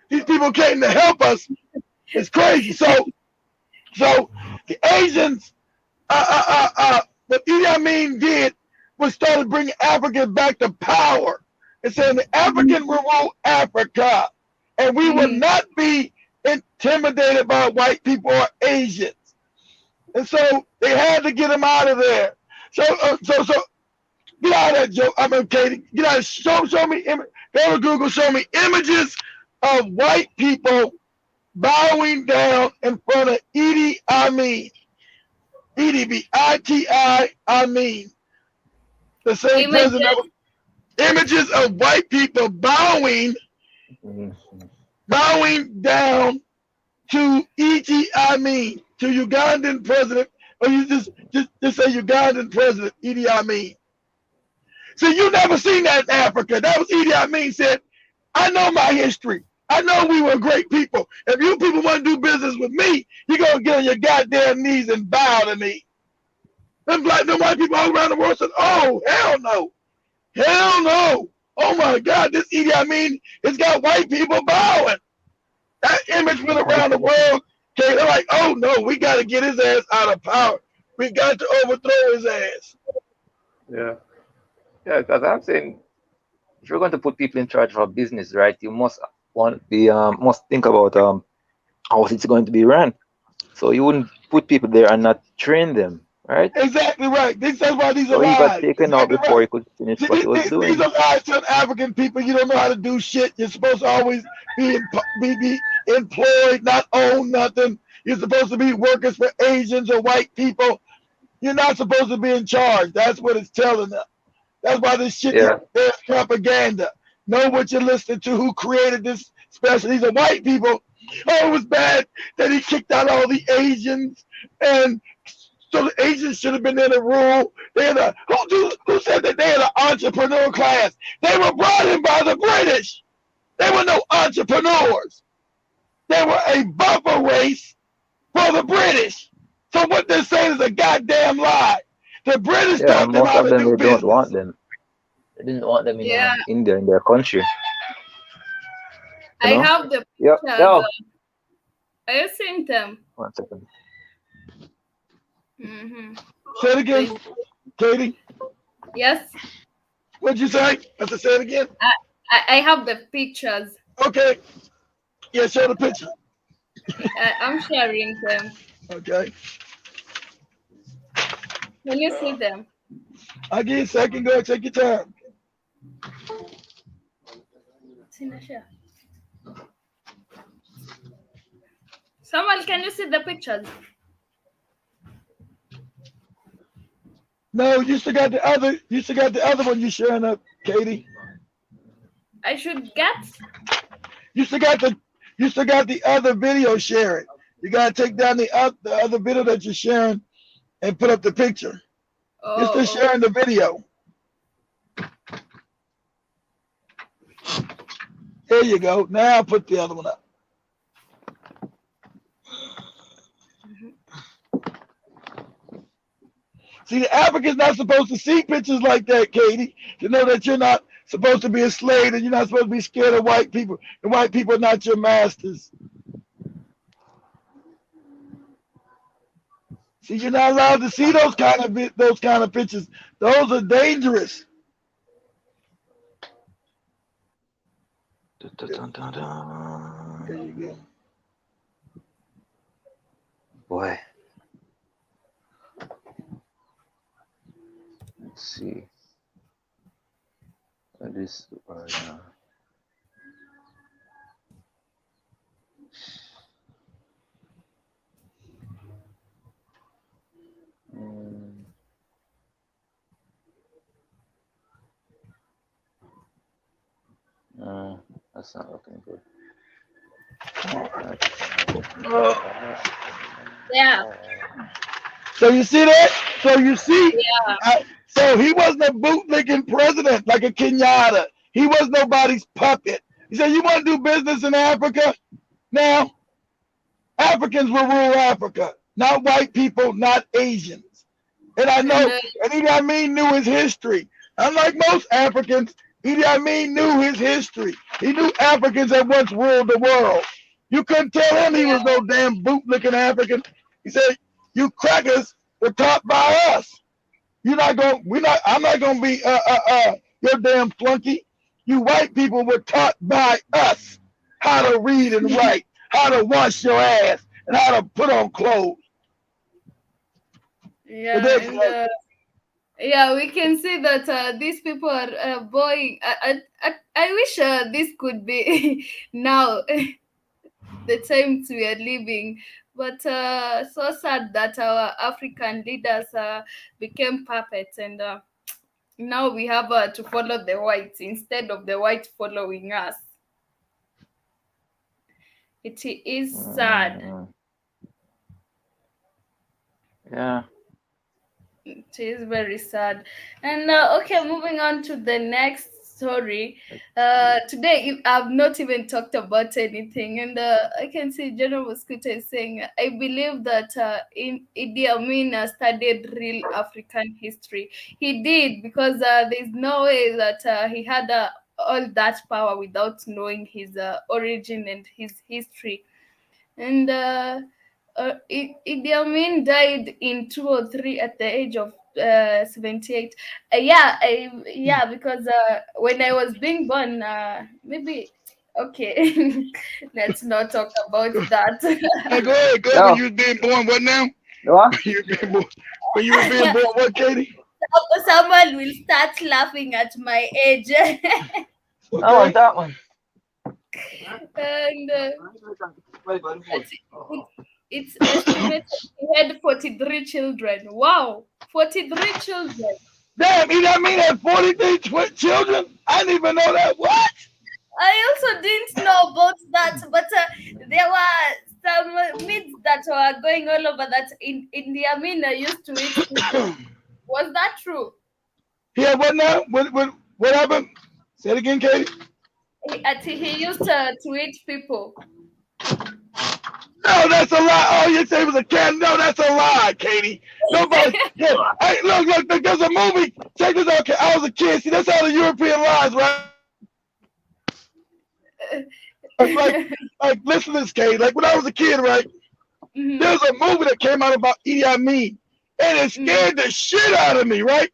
these people came to help us? It's crazy. So the Asians, what Idi Amin did was started bringing Africans back to power and saying the African will rule Africa, and we will not be intimidated by white people or Asians. And so they had to get them out of there. So get out of that joke. I'm okay. Get out. Show me. Go to Google. Show me images of white people bowing down in front of Idi Amin. Idi, I-T-I, Amin. The same president. Images of white people bowing down to Idi Amin, to Ugandan president, or you just say Ugandan president, Idi Amin. So you never seen that in Africa. That was Idi Amin said, I know my history. I know we were great people. If you people want to do business with me, you're going to get on your goddamn knees and bow to me. Them white people all around the world said, oh, hell no. Hell no. Oh my God, this Idi Amin has got white people bowing. That image went around the world. Okay, they're like, oh no, we got to get his ass out of power. We got to overthrow his ass. Yeah. Yeah, because I'm saying if you're going to put people in charge of a business, right, you must think about how it's going to be run. So you wouldn't put people there and not train them, right? Exactly right. That's why these are So he got lies. taken out Exactly before right. he could finish what he was These doing. are lies to African people. You don't know how to do shit. You're supposed to always be employed, not own nothing. You're supposed to be workers for Asians or white people. You're not supposed to be in charge. That's what it's telling them. That's why this shit is there's propaganda. Know what you're listening to, who created this special. These are white people. Oh, it was bad that he kicked out all the Asians, and so the Asians should have been there to rule. Who said that they had an entrepreneur class? They were brought in by the British. They were no entrepreneurs. They were a buffer race for the British. So what they're saying is a goddamn lie. The British taught them Most how of to them do they don't want business. them. They didn't want them in India, in their country. I have the Yep. pictures. Are you seeing them? 1 second. Say it again, Katie. Yes. What'd you say? Have to say it again. I have the pictures. Okay. Yeah, show the picture. I'm sharing them. Okay. Can you see them? I'll give you a second. Go ahead, take your time. Samuel, can you see the pictures? No, you still got the other. You still got the other one you sharing up, Katie. I should get. You still got the other video sharing. You gotta take down the other video that you're sharing and put up the picture. You're still sharing the video. There you go. Now I'll put the other one up. See, the African's not supposed to see pictures like that, Katie, to know that you're not supposed to be a slave and you're not supposed to be scared of white people. And white people are not your masters. See, you're not allowed to see those kind of pictures. Those are dangerous. There you go. Boy. Let's see. This right now. That's not looking good. Yeah. So you see that? So you see? Yeah. So he wasn't a bootlicking president like a Kenyatta. He was nobody's puppet. He said, you want to do business in Africa? Now, Africans will rule Africa, not white people, not Asians. And I know, and Idi Amin knew his history. Unlike most Africans, Idi Amin knew his history. He knew Africans had once ruled the world. You couldn't tell him he was no damn bootlicking African. He said, you crackers were taught by us. I'm not gonna be your damn flunky. You white people were taught by us how to read and write, how to wash your ass, and how to put on clothes. Yeah, yeah, we can see that these people are boy. I wish this could be now the times we are living, but so sad that our African leaders became puppets, and now we have to follow the whites instead of the white following us. It is sad. Yeah. It is very sad. And okay, moving on to the next story. Today I've not even talked about anything, and I can see General Mosquito is saying, I believe that Idi Amin studied real African history. He did, because there's no way that he had all that power without knowing his origin and his history. And Idi Amin died in 2003 at the age of 78. Yeah, because when I was being born, maybe okay, let's not talk about that. Hey, go ahead. Go ahead. No, When you was being born, what now? what? When you were being born, when you were being born, what, Katie? Someone will start laughing at my age. I want Okay. that one. And it's, it's estimated he had 43 children. Wow, 43 children. Damn, Idi Amin had 43 children? I didn't even know that. What? I also didn't know about that, but there were some myths that were going all over that in the Amina used to eat people. Was that true? He had what now? What happened? Say it again, Katie. He used to eat people. No, that's a lie. Oh, you say it was a cat. No, that's a lie, Katie. Nobody. Yeah. Hey, look, there's a movie. Check this out. I was a kid. See, that's how the European lies, right? Like, listen to this, Katie. Like, when I was a kid, right, Mhm. there was a movie that came out about Idi Amin, and it scared the shit out of me, right?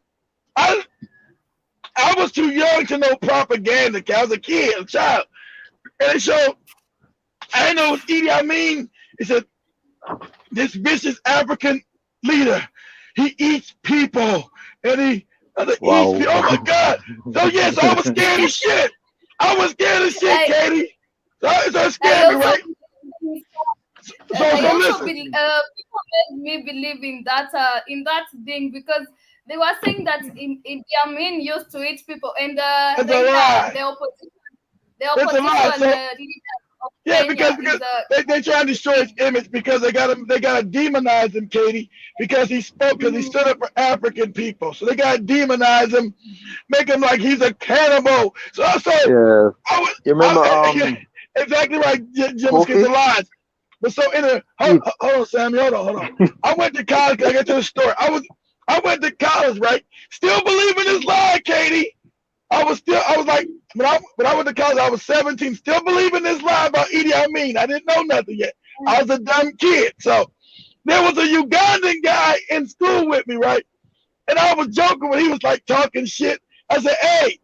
I was too young to know propaganda. I was a kid, a child. And it showed, I didn't know it was Idi Amin. It said, this vicious African leader, he eats people. And he Wow. eats people. Oh my God. So, yes, I was scared as shit. I was scared as shit, Katie. So it scared me, right? So listen. People made me believe in that thing, because they were saying that in Amin used to eat people, and That's a later lie. the opposition That's a lie. So, leader of yeah, Kenya because is they trying to destroy his image, because they gotta demonize him, Katie, because he stood up for African people. So they gotta demonize him, make him like he's a cannibal. So Yeah. You remember exactly right, Jim Kofi? the lies. But so hold on, Sammy, hold on. I went to college. I get to the story. I went to college, right? Still believing this lie, Katie. I was like, when I went to college, I was 17, still believing this lie about Idi Amin. I didn't know nothing yet. I was a dumb kid. So there was a Ugandan guy in school with me, right? And I was joking when he was like talking shit. I said, hey,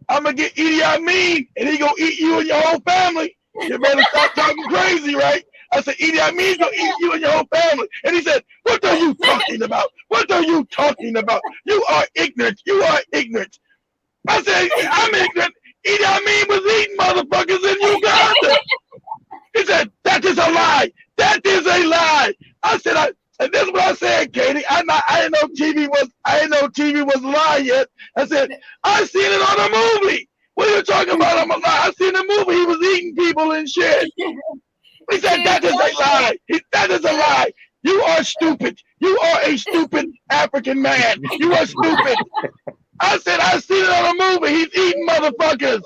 I'm gonna get Idi Amin, and he gonna eat you and your whole family. You better stop talking crazy, right? I said, Idi Amin gonna eat you and your whole family. And he said, what are you talking about? What are you talking about? You are ignorant. You are ignorant. I said, I'm ignorant. Idi Amin was eating motherfuckers in Uganda. He said, that is a lie. That is a lie. I said, and this is what I said, Katie. I didn't know TV was a lie yet. I said, I seen it on a movie. What are you talking about? I'm a lie. I seen the movie. He was eating people and shit. He said, that is a lie. That is a lie. You are stupid. You are a stupid African man. You are stupid. I said, I seen it on a movie. He's eating motherfuckers.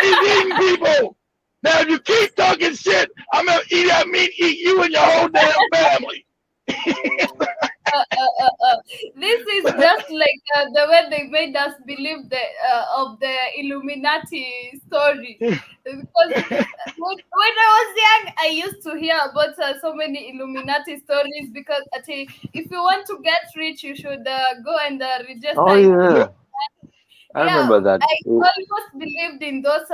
He's eating people. Now, if you keep talking shit, I'm going to eat you and your whole damn family. This is just like the way they made us believe of the Illuminati story. Because when I was young, I used to hear about so many Illuminati stories, because if you want to get rich, you should go and register. Oh yeah. I remember that. I almost believed in those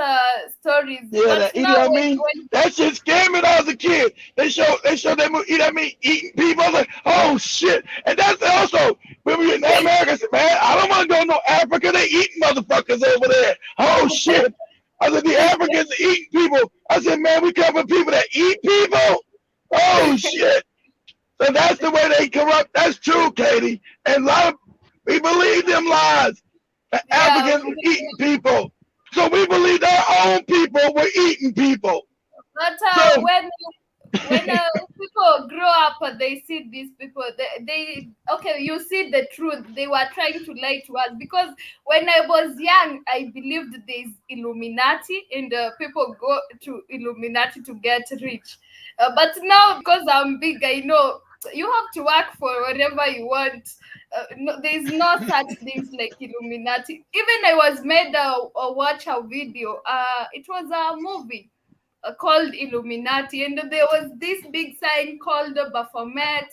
stories. Yeah, But Idi now Amin, that shit scared me when I was a kid. They showed that movie, Idi Amin eating people. I was like, oh shit. And that's also, when we were in America, I said, man, I don't want to go to no Africa. They eating motherfuckers over there. Oh shit. I said, the Africans eating people. I said, man, we come from people that eat people. Oh shit. So that's the way they corrupt. That's true, Katie. And a lot of, we believe them lies. The Africans were eating people. So we believed our own people were eating people. But when people grow up, they see these people, they okay, you see the truth. They were trying to lie to us, because when I was young, I believed there's Illuminati, and people go to Illuminati to get rich. But now, because I'm big, I know you have to work for whatever you want. No, there's no such things like Illuminati. Even I was made watch a video. It was a movie called Illuminati, and there was this big sign called Baphomet.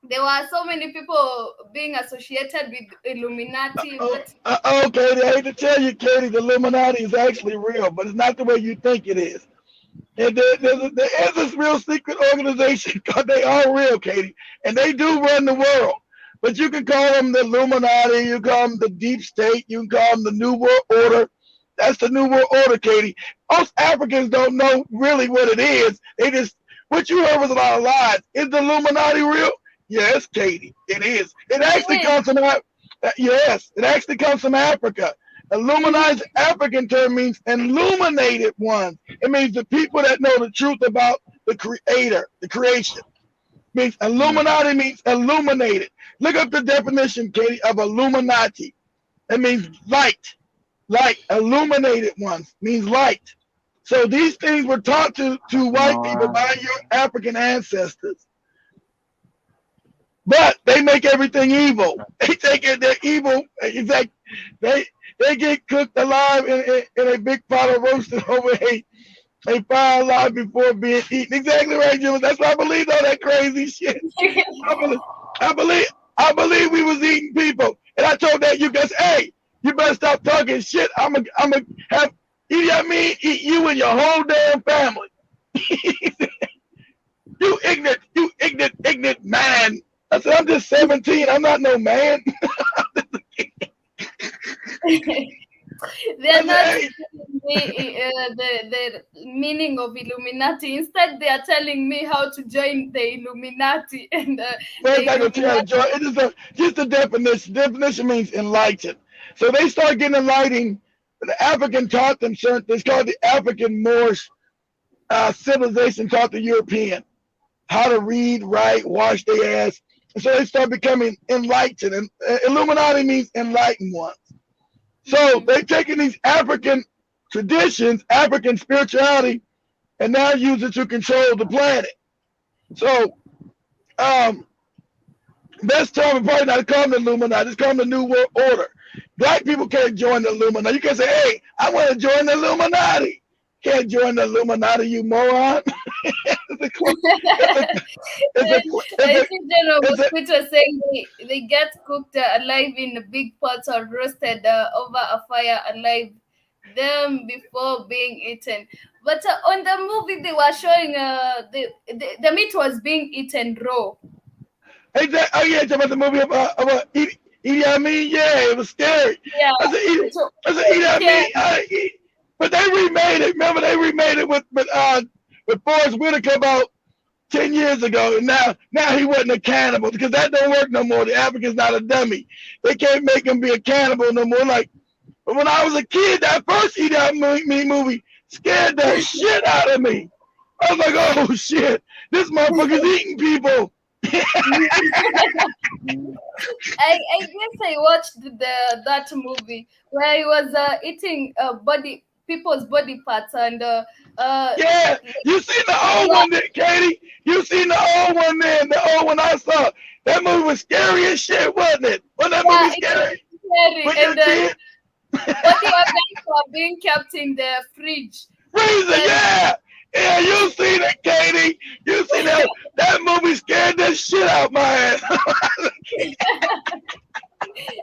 There were so many people being associated with Illuminati, but Katie, I hate to tell you, Katie, the Illuminati is actually real, but it's not the way you think it is. And there is this real secret organization called, they are real, Katie, and they do run the world. But you can call them the Illuminati, you call them the Deep State, you can call them the New World Order. That's the New World Order, Katie. Most Africans don't know really what it is. They just, what you heard was a lot of lies. Is the Illuminati real? Yes, Katie, it is. It actually comes from, yes, it actually comes from Africa. Illuminati's African term means illuminated ones. It means the people that know the truth about the creator, the creation. It means Illuminati means illuminated. Look up the definition, Katie, of Illuminati. It means light. Light, illuminated ones means light. So these things were taught to white people by your African ancestors. But they make everything evil. They take it, they're evil. In fact, they get cooked alive in a big pot of roasted over a fire alive before being eaten. Exactly right, Jim. That's why I believe all that crazy shit. I believe we was eating people. And I told that you guys, hey, you better stop talking shit. I'm gonna have Idi Amin eat you and your whole damn family. You ignorant man. I said, I'm just 17. I'm not no man. They're not telling me the meaning of Illuminati. Instead, they are telling me how to join the Illuminati. And it is just the definition. Definition means enlightened. So they start getting enlightened. The African taught them certain things. It's called the African Moorish civilization taught the European how to read, write, wash their ass. And so they start becoming enlightened. And Illuminati means enlightened ones. So they've taken these African traditions, African spirituality, and now use it to control the planet. So best term is probably not called the Illuminati. It's called the New World Order. Black people can't join the Illuminati. You can't say, hey, I want to join the Illuminati. Can't join the Illuminati, you moron. I see General Mosquito saying they get cooked alive in big pots or roasted over a fire alive them before being eaten. But on the movie, they were showing the meat was being eaten raw. Exactly. Oh yeah, about the movie about Idi Amin. Yeah, it was scary. Yeah. I said Idi Amin. But they remade it. Remember, they remade it with Forrest Whitaker about 10 years ago. And now he wasn't a cannibal, because that don't work no more. The African's not a dummy. They can't make him be a cannibal no more. Like, but when I was a kid, that first Idi Amin movie scared the shit out of me. I was like, oh shit, this motherfucker's eating people. I guess I watched that movie where he was eating people's body parts, and yeah, you seen the old one there, Katie? You seen the old one there? The old one I saw. That movie was scary as shit, wasn't it? Wasn't that movie scary? And body organs were being kept in the fridge. Freezer, yeah. Yeah, you seen it, Katie. You seen that? That movie scared the shit out my ass.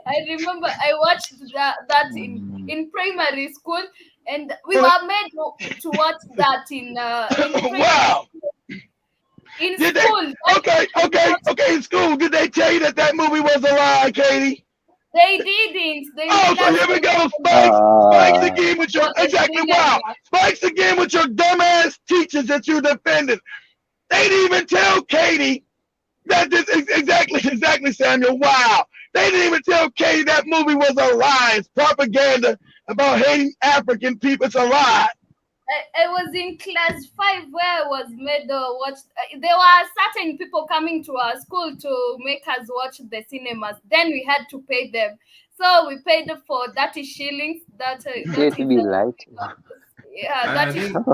I remember I watched that in primary school, and we were made to watch that in wow. In school. Okay. In school, did they tell you that movie was a lie, Katie? They didn't. So here we go. Spikes again with your Spikes again with your dumbass teachers that you defended. They didn't even tell Katie that this exactly, Samuel. Wow. They didn't even tell Katie that movie was a lie. It's propaganda about hating African people. It's a lie. I was in class 5 where I was made watch. There were certain people coming to our school to make us watch the cinemas. Then we had to pay them. So we paid for 30 shillings. That Pay that to is be light. yeah. I That is think,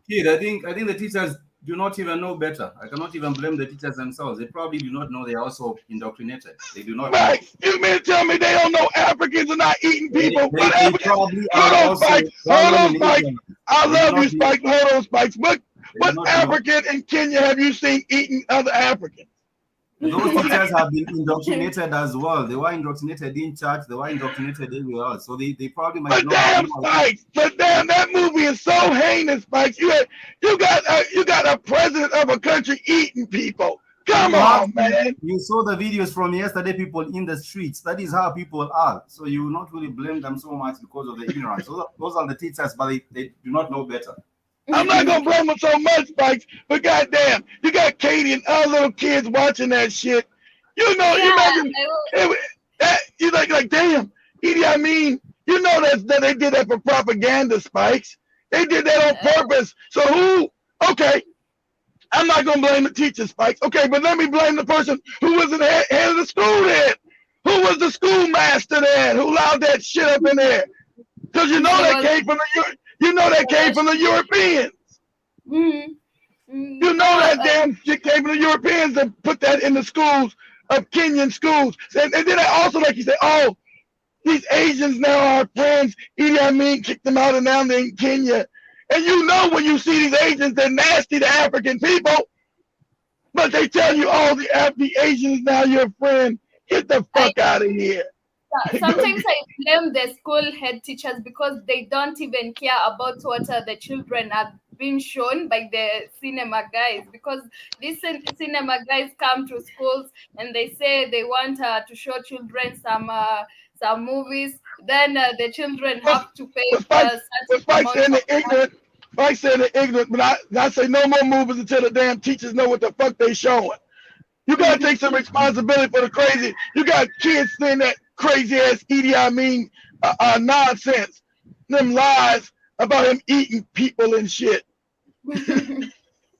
kid, I think the teachers do not even know better. I cannot even blame the teachers themselves. They probably do not know they are also indoctrinated. They do not know. Right. You mean to tell me they don't know Africans are not eating people? What They Africans? probably Hold are on, also Spike. Hold wallowing on, in Spike. ignorance. I They do love you, not Spike. Hold on, Spike. What They do not know. African in Kenya have you seen eating other Africans? Those teachers have been indoctrinated as well. They were indoctrinated in church. They were indoctrinated everywhere else. So they probably might But not have damn, no Spikes. But damn, that movie is so heinous, Spikes. You got a president of a country eating people. Come on, man. You saw the videos from yesterday, people in the streets. That is how people are. So you will not really blame them so much because of the ignorance. Those are the teachers, but they do not know better. I'm not gonna blame them so much, Spikes, but goddamn, you got Katie and other little kids watching that shit. You know, yeah. you imagine that you like damn, Edie, I mean, you know that they did that for propaganda, Spikes. They did that on purpose. So who? Okay, I'm not gonna blame the teacher, Spikes. Okay, but let me blame the person who was the head of the school then. Who was the schoolmaster then? Who allowed that shit up in there? Because you know that came from the Europeans. Mm-hmm. You know that damn shit came from the Europeans that put that in the schools of Kenyan schools. And then they also, like you said, oh, these Asians now are our friends. Idi Amin kicked them out and now they're in Kenya. And you know when you see these Asians, they're nasty to African people. But they tell you, oh, the Asians now your friend. Get the fuck out of here. Sometimes I blame the school head teachers because they don't even care about what the children are being shown by the cinema guys. Because these cinema guys come to schools and they say they want to show children some movies. Then the children have to pay Spike saying they're ignorant. Spike saying they're ignorant, but I say no more movies until the damn teachers know what the fuck they showing. You gotta take some responsibility for the crazy. You got kids saying that crazy ass Idi Amin nonsense, them lies about him eating people and shit.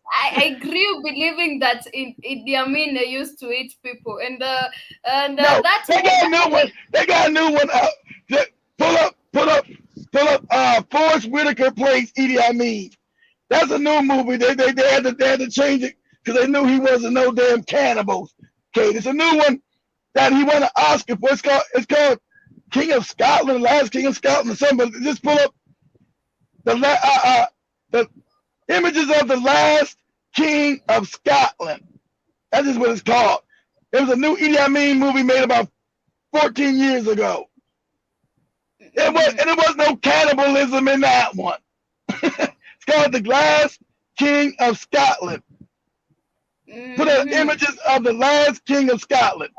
I grew believing that Idi Amin used to eat people, and no, that they got a new one. They got a new one. Pull up. Forrest Whitaker plays Idi Amin. That's a new movie. They had to change it because they knew he wasn't no damn cannibals. Okay, it's a new one that he won an Oscar for. It's called King of Scotland, Last King of Scotland, or something. But just pull up the images of the Last King of Scotland. That's just what it's called. It was a new Idi Amin movie made about 14 years ago. It was no cannibalism in that one. It's called The Last King of Scotland. Put up images of the Last King of Scotland.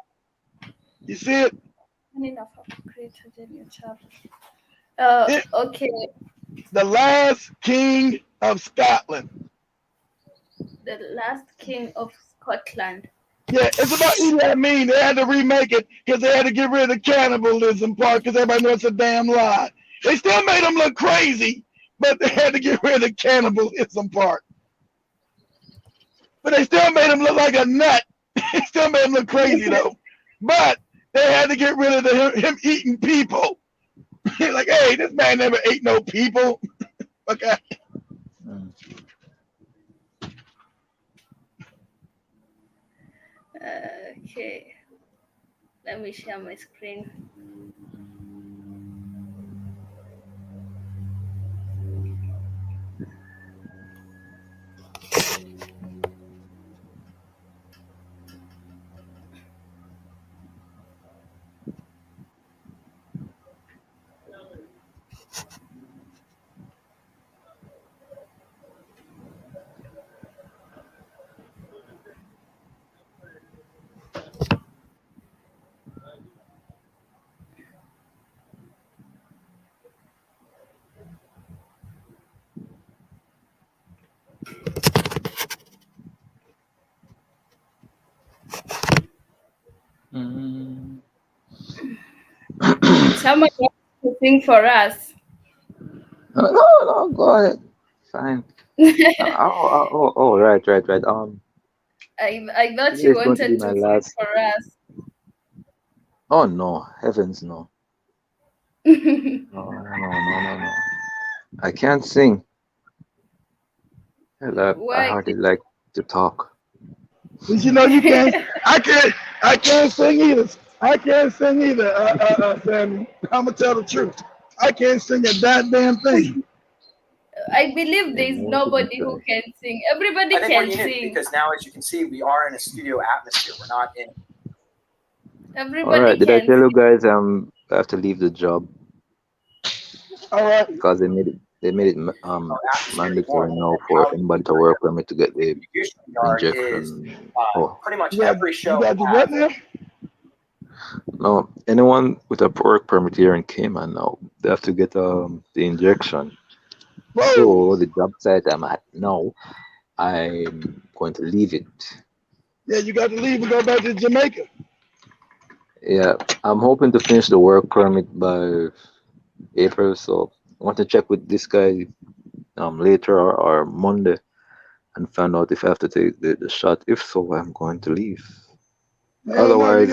You see it? Okay. The Last King of Scotland. The Last King of Scotland. Yeah, it's about Idi Amin. They had to remake it because they had to get rid of the cannibalism part because everybody knows it's a damn lie. They still made him look crazy, but they had to get rid of the cannibalism part. But they still made him look like a nut. They still made him look crazy though. But they had to get rid of him eating people. Like, hey, this man never ate no people. Okay. Okay. Let me share my screen. Someone has to sing for us. No, go ahead. Fine. Right. I thought Today you is going to be wanted my to sing last. for us. Oh no, heavens no. No. I can't sing. I Why? hardly like to talk. But you know you can't. I can't sing either. I can't sing either, Sammy. I'm gonna tell the truth. I can't sing a goddamn thing. I believe Yeah, there is no one should be nobody who trying. can sing. I Everybody think what can you need, sing. because now, as you can see, we are in a studio atmosphere. We're not in. All right, Everybody did I can tell you sing. guys I have to leave the job All right. because they made it Our atmosphere mandatory anymore. now And for how anybody to work permit to get the we usually are is injection. Oh pretty much You got every you show got the what has. now? no, anyone with a work permit here in Cayman now they have to get the injection. Whoa. So the job site I'm at now, I'm going to leave it. Yeah, you got to leave and go back to Jamaica. Yeah, I'm hoping to finish the work permit by April. So I want to check with this guy later or Monday and find out if I have to take the shot. If so, I'm going to leave. Hell no, Otherwise,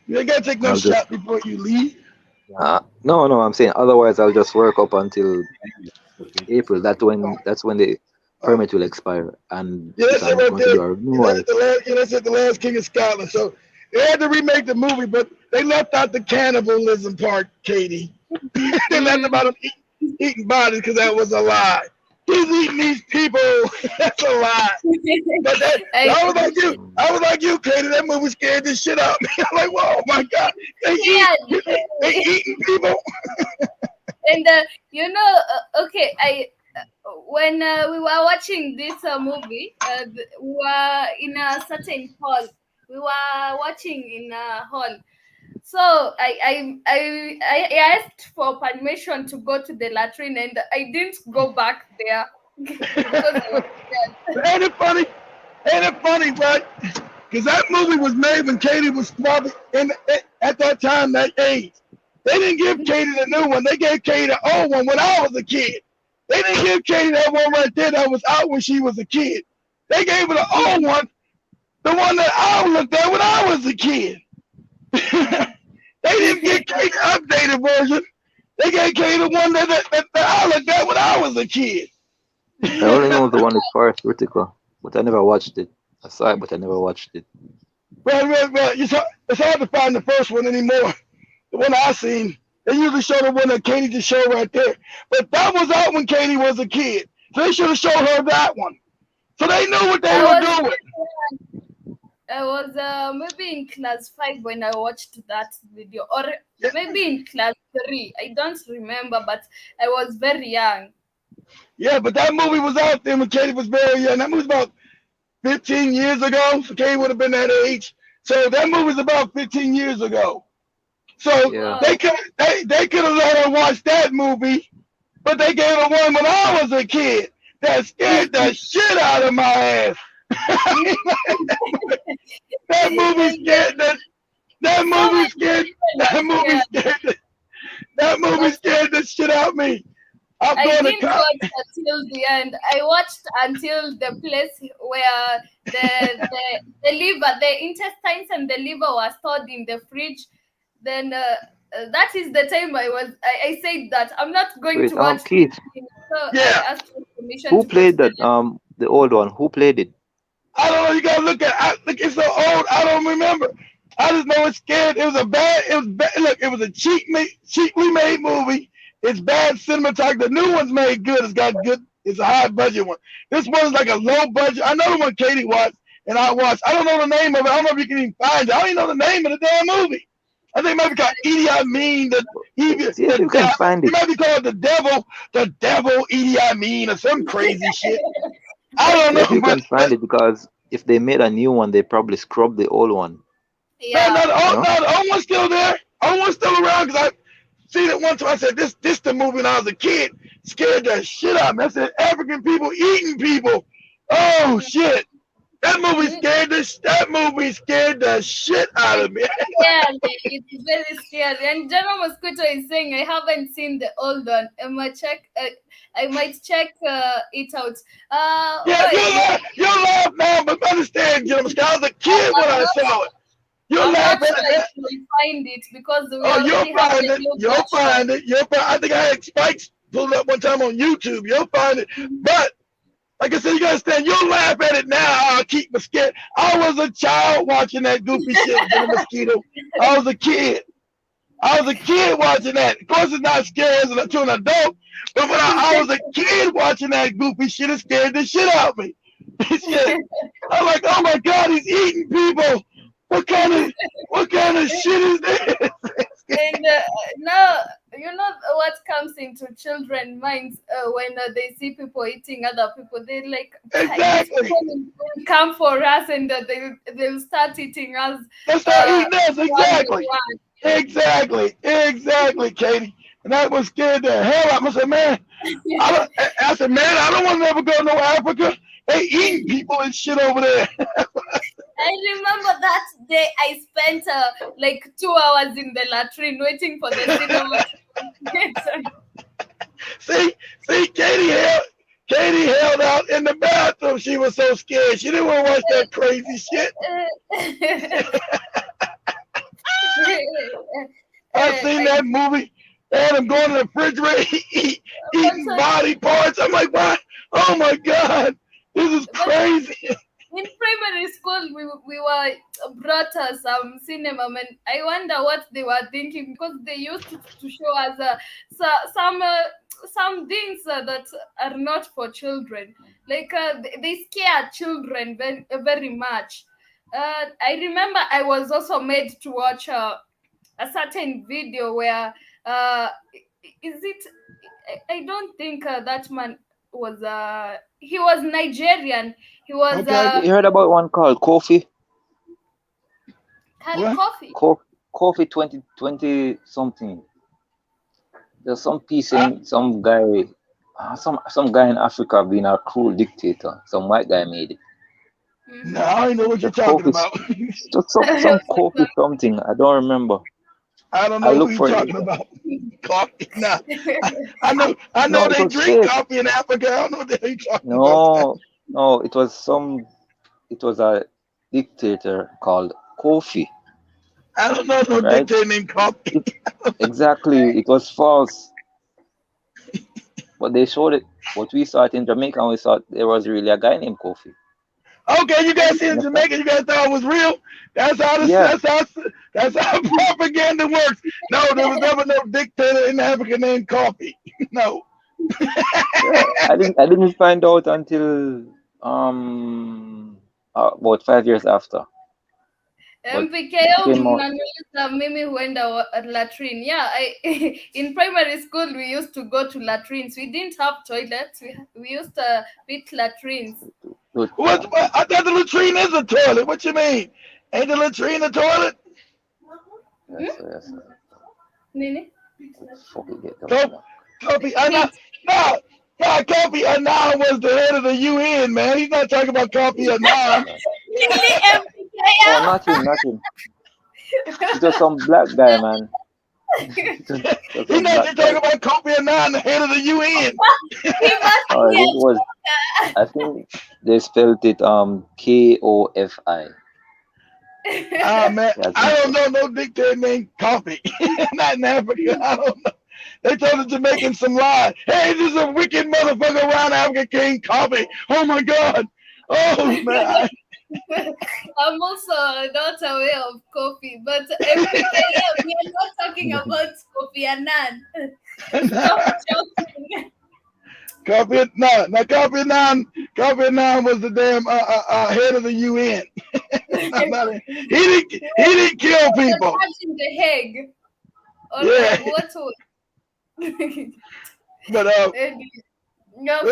you ain't gotta take no I'll just shot before you leave. no. I'm saying otherwise I'll just work up until April. That's when the Uh, permit will expire, and yeah, if that's it I'm right going to there. do a And renewal, that's the last. Yeah, that's it. The last king of Scotland. So they had to remake the movie, but they left out the cannibalism part, Katie. They left Mm. about him eating bodies because that was a lie. He's eating these people. That's a lie. But that I, I was like you. mm, I was like you, Katie. That movie scared the shit out of me. I'm like, whoa, my God, they eat. yeah, They eating people. and okay, I when we were watching this movie, we were in a certain hall. We were watching in a hall. So I asked for permission to go to the latrine, and I didn't go back there because I was scared. Ain't it funny? Ain't it funny, right? Because that movie was made when Katie was probably at that time, that age. They didn't give Katie the new one. They gave Katie the old one when I was a kid. They didn't give Katie that one right there that was out when she was a kid. They gave her the old one, the one that I looked at when I was a kid. They didn't get Katie the updated version. They gave Katie the one that I looked at when I was a kid. I only know the one with Forest Whitaker, but I never watched it. I saw it, but I never watched it. Well, it's hard to find the first one anymore. The one I seen, they usually show the one that Katie just showed right there. But that was out when Katie was a kid. So they should have showed her that one. So they knew what they I were was doing. I was maybe in class 5 when I watched that video, or Yeah, maybe in class 3. I don't remember, but I was very young. yeah, but that movie was out there when Katie was very young. That movie was about 15 years ago. So Katie would have been that age. So that movie was about 15 years ago. So Yeah. they Wow. could have let her watch that movie, but they gave her one when I was a kid that scared the shit out of my ass. That movie Yes, scared that so movie many scared people that are movie scared, scared that movie but scared the shit out of me. I'm I going to didn't cop. watch until the end. I watched until the place where the liver, the intestines and the liver were stored in the fridge. Then that is the time I said that I'm not going Wait, to watch this Keith, thing. So I Yeah, asked for permission who to go to played the that? The old one. Who played it? I don't know. You gotta look at. Look, it's so old. I don't remember. I just know it's scared. It was a bad. It was bad. Look, it was a cheaply made movie. It's bad cinematography. The new one's made good. It's got good. It's a high budget one. This one's like a low budget. I know the one Katie watched and I watched. I don't know the name of it. I don't know if you can even find it. I don't even know the name of the damn movie. I think it might be called Edie Amin. See if you can find It it. might be called the devil Edie Amin or some crazy shit. I don't See if know, you can find it because if they made a new one, they probably scrubbed the old one. no, Yeah. You know? the old one's still there. Old one's still around because I seen it once. I said, this the movie when I was a kid. Scared the shit out of me. I said, African people eating people. Oh, shit. That movie scared the shit out of me. Scary. It's very scary. And General Mosquito is saying, I haven't seen the old one. I might check it out. Yeah, you'll laugh now, but understand, Jim Scott, I was a kid when I saw it. You'll I'm laugh not at sure it. if we'll find it because we Oh, you'll already have find the it. new You'll version. find it. You'll find. I think I had Spikes pulled up one time on YouTube. You'll find it. But like I said, you gotta understand. You'll laugh at it now. I'll keep my scared. I was a child watching that goofy shit, Jimmy Mosquito. I was a kid. I was a kid watching that. Of course, it's not scary to an adult, but when I was a kid watching that goofy shit, it scared the shit out of me. I'm like, oh my God, he's eating people. What kind of shit is this? And now, you know what comes into children's minds when they see people eating other people. They're like, Exactly. "These people will come for us, and they'll start eating us. They'll start eating us. One. Exactly, Katie. And that was scared the hell out of me. I said, man, I don't want to ever go to no Africa. They eating people and shit over there. I remember that day I spent like 2 hours in the latrine waiting for the cinema. See, Katie held out in the bathroom. She was so scared. She didn't want to watch that crazy shit. I've seen that movie. And I'm going to the refrigerator eating body parts. I'm like, what? Oh my God, this is crazy. In primary school, we were brought us some cinema, and I wonder what they were thinking, because they used to show us some things that are not for children. Like they scare children very, very much. I remember I was also made to watch a certain video where I don't think that man was he was Nigerian. He was Okay. You heard about one called Kofi? Coffee. Kofi 2020 something. There's some piece in some guy in Africa being a cruel dictator. Some white guy made it. No, I don't know what you're talking about. Just some Kofi something. I don't remember. I don't know who you're talking about. Coffee. No. I know they drink coffee in Africa. I don't know what they're talking about. No, it was a dictator called Kofi. I don't know no dictator named Coffee. Exactly. It was false. But they showed it. What we saw it in Jamaica, and we saw there was really a guy named Kofi. Okay, you guys see in Jamaica, you guys thought it was real. That's how propaganda works. No, there was never no dictator in Africa named Coffee. No. I didn't find out until about 5 years after. Mimi huenda latrine. Yeah, in primary school we used to go to latrines. We didn't have toilets. We used to beat latrines. What? I thought the latrine is a toilet. What you mean? Ain't the latrine a toilet? Yes. Nini? Kofi Annan. No, Kofi Annan was the head of the UN, man. He's not talking about Kofi Annan. Oh, not him. It's just some black guy, man. He's not talking about Kofi Annan, the head of the UN. I think they spelled it Kofi. Man, I don't know no dictator named Coffee. Not in Africa. I don't know. They told the Jamaicans some lie. Hey, this is a wicked motherfucker around Africa King Coffee. Oh my God. Oh man. I'm also not aware of coffee, but MPKM, we are not talking about Kofi Annan. Stop joking. Kofi Annan was the damn head of the UN. He didn't kill people. In the Hague. What was? But anyway, we are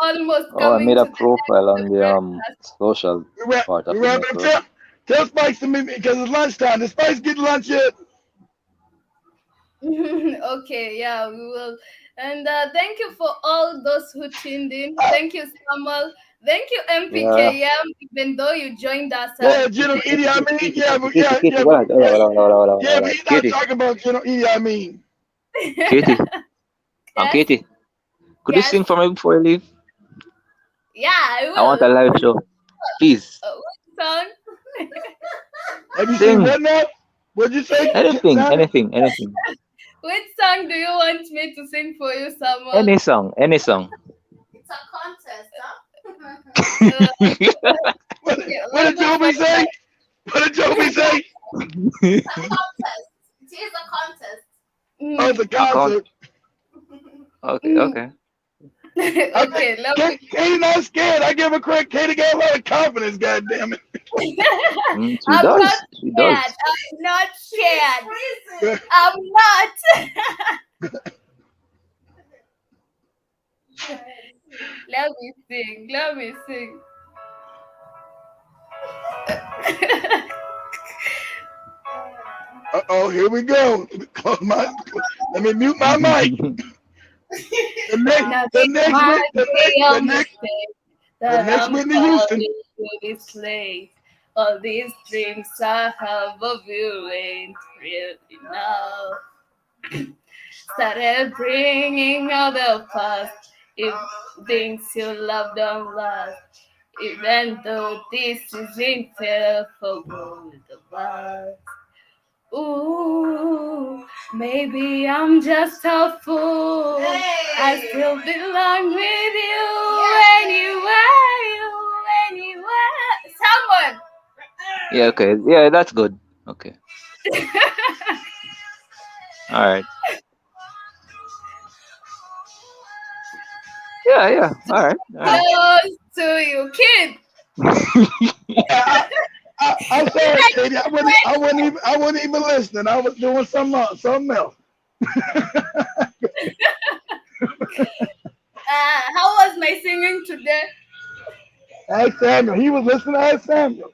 almost coming. I made a profile on the social part of it. Tell Spikes to meet me because it's lunchtime. Did Spikes get lunch yet? Okay, yeah, we will. And thank you for all those who tuned in. Thank you, Samuel. Thank you, Yeah. MPKM, even though you joined us Yeah, General today. Idi Amin. Yeah, but Katie, hold on, hold on, hold on, hold on, hold yeah, on, but hold on. he's not Katie, talking about General Idi Amin. Katie, Yes, Katie, could you yes, sing for me before you leave? yeah, I I want will. a live show. Please. Which song? Have you seen Sing. what now? What'd you say, Anything, Samuel? anything, anything. Which song do you want me to sing for you, Samuel? Any song, any song. It's a contest, huh? Uh, What, okay, what let did me Joby find say? What did Joby say? Contest. It is a contest. Oh, it's a A con- concert. okay, okay. Okay, let me. Katie not scared. I give her credit. Katie got a lot of confidence, God damn it. She I'm not does. She does. scared. I'm not scared. Freezing. I'm not. Let me sing. Let me sing. Uh-oh, here we go. Let me mute my mic. The next, Now the it next, might Whit- the be next, a the next, mistake the that next I'm Whitney Houston. calling you this late. All these dreams I have of you ain't real enough. Started bringing out the past. If things you love don't last, even though this isn't fair for both of us. Ooh, maybe I'm just a fool. I still belong with you anywhere. Someone. Yeah, okay. Yeah, that's good. Okay. All right. Yeah, yeah. All right. All right. Close to you, kid. I'm sorry, Katie. I wasn't even listening. I was doing something else. How was my singing today? Ask Samuel. He was listening to Ask Samuel.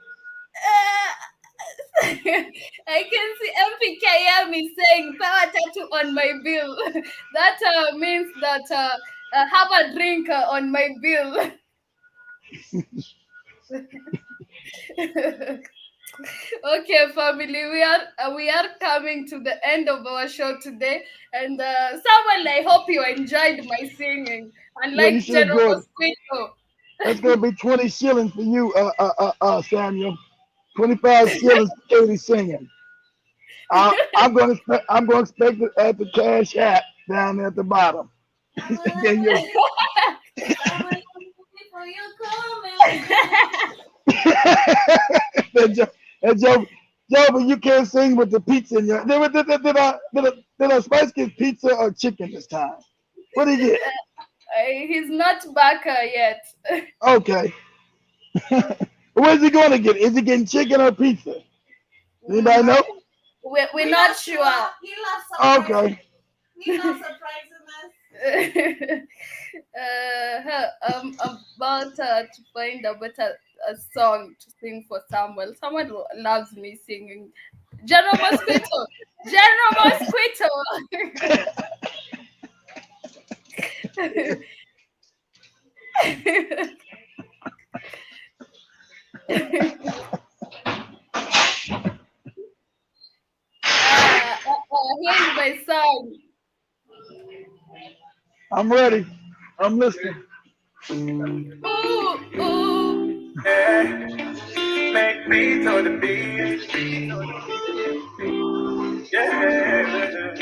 I can see MPKM is saying power tattoo on my bill. That means that have a drink on my bill. Okay, family, we are coming to the end of our show today, and Samuel, I hope you enjoyed my singing, Yeah, you unlike should General enjoy it. Mosquito. That's gonna be 20 shillings for you, Samuel. 25 shillings for Katie singing. I'm gonna expect it at the cash app down there at the bottom. Again, you. For you coming. Joe, but you can't sing with the pizza in your. Did Spice get pizza or chicken this time? What did he get? He's not back yet. Okay. Where's he going to get? Is he getting chicken or pizza? Anybody know? We're not sure. He loves surprising. Okay. He loves surprising us. I'm about to find a better song to sing for Samuel. Someone loves me singing. General Mosquito. General Mosquito. Here's my song. I'm ready. I'm listening. Ooh, ooh. Make me to the beat. Yeah.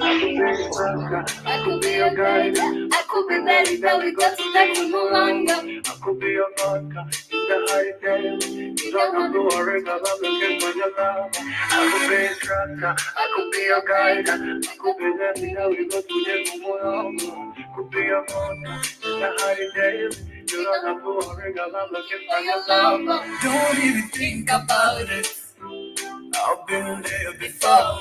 I could be your guide. I could be very, very good to take you no longer. I could be your vodka in the high day. You don't have to worry, cause I'm looking for your love. I could be a trucker, I could be your guide. I could be there, we go to the moon. Could be your vodka in the high day. You don't have to worry, cause I'm looking for your love. Don't even think about it. I've been there before.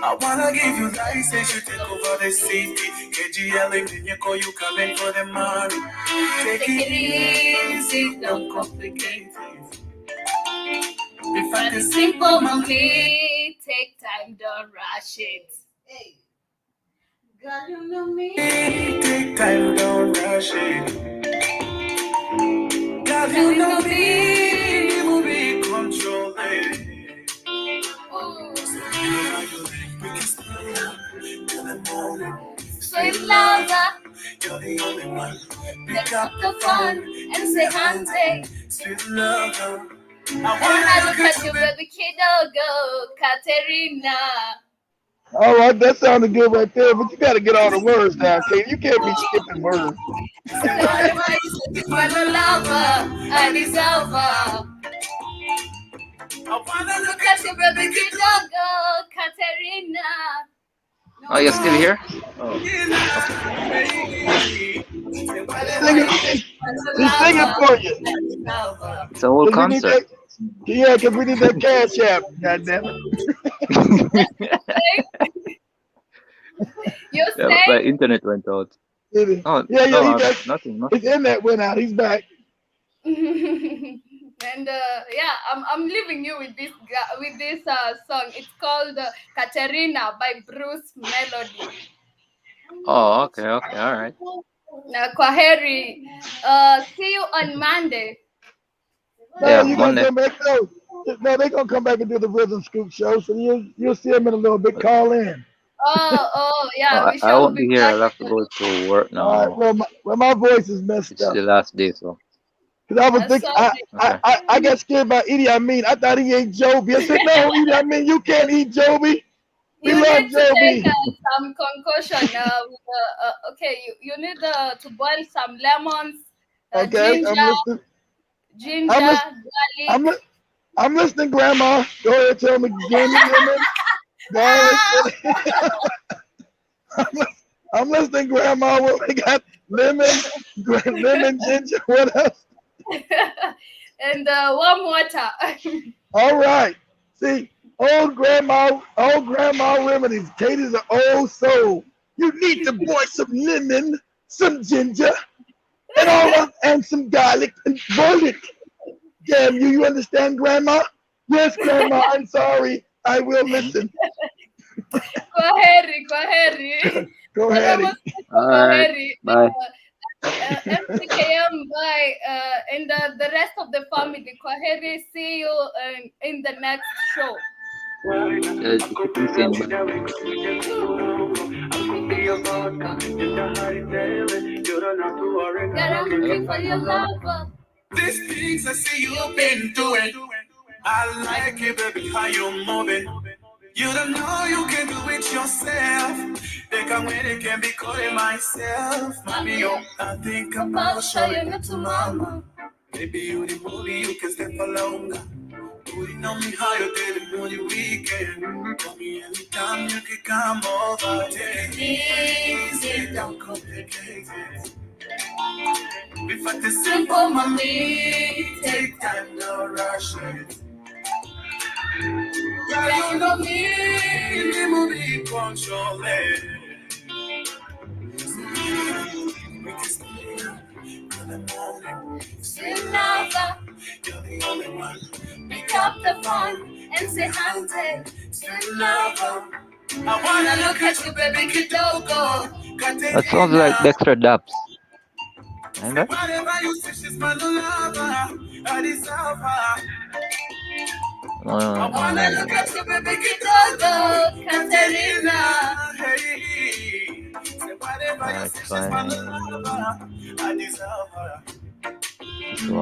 I wanna give you license, you take over the city. KGL in you call you coming for the money. Take it easy, don't complicate it. We find it simple, complete. Take time, don't rush it. Hey, girl, you know me. Take time, don't rush it. Girl, you know me, movie controlling. Sweet lover, You're the only one. pick up the phone and say hunting. Sweet lover. And I look at you, baby kiddo, go, Katerina. All right, that sounded good right there, but you got to get all the words down, Kate. You can't be skipping words. Say whatever you say, for the lover, I deserve her. I wanna Look at you, baby kiddo, go, Katerina. Oh, you're still here? He's singing for you. It's a whole 'Cause we need concert. that, yeah, because we need that cash app. God damn it. You Yeah, say? my internet went out. Oh, Yeah, no, he does. nothing. His internet went out. He's back. And yeah, I'm leaving you with this song. It's called Katerina by Bruce Melody. Oh, okay, all right. Kwaheri. See you on Monday. No, Yeah, you're Monday. gonna come back. No, they're gonna come back and do the Rhythm Scoop show. So you'll see them in a little bit. Call in. Oh yeah, Oh, we I shall won't be be here. back. I'll have to go to work All right. now. Well, my voice is messed It's up. the last day, so. Cause I was thinking, Sorry. Okay. I got scared about Idi Amin. I thought he ate Joby. I said, no, Idi Amin, you can't eat Joby. We You love need to take Joby. some concoction. Okay, you need to boil some lemons, Okay, I'm listening. ginger, I'm garlic. I'm listening, Grandma. Go ahead, tell me. Give me lemon, garlic. I'm listening, Grandma. What we got? Lemon, ginger. What else? And warm water. All right. See, old grandma remedies. Katie's an old soul. You need to boil some lemon, some ginger, and some garlic and boil it. Damn you! You understand, Grandma? Yes, Grandma. I'm sorry. I will listen. Kwaheri. Go ahead. All right. Bye. MCKM, bye. And the rest of the family, Kwaheri, see you in the next show. Keep on saying bye. Girl, I'm looking for your lover. These things I see you've been doing. I like it, baby, how you moving. You don't know you can do it yourself. They can wait, they can be calling myself. Mommy, oh, I think about showing it to mama. Maybe you the movie, you can stay for longer. You know me how you did it on the weekend. Call me anytime you can come over. Take it easy, don't complicate it. If I the simple, mommy, take time, no rush it. Girl, you know me, the movie controlling. We can stay up in the morning. Sweet lover, You're the only one. pick up the phone and say hunted. Sweet lover. I wanna look at you, baby, kidogo. That sounds like Dexter Daps. And that? Whatever you say, she's my lover. I deserve her. I wanna look at you, baby, kidogo. Katerina. Hey, say whatever you say, she's my lover. I deserve her.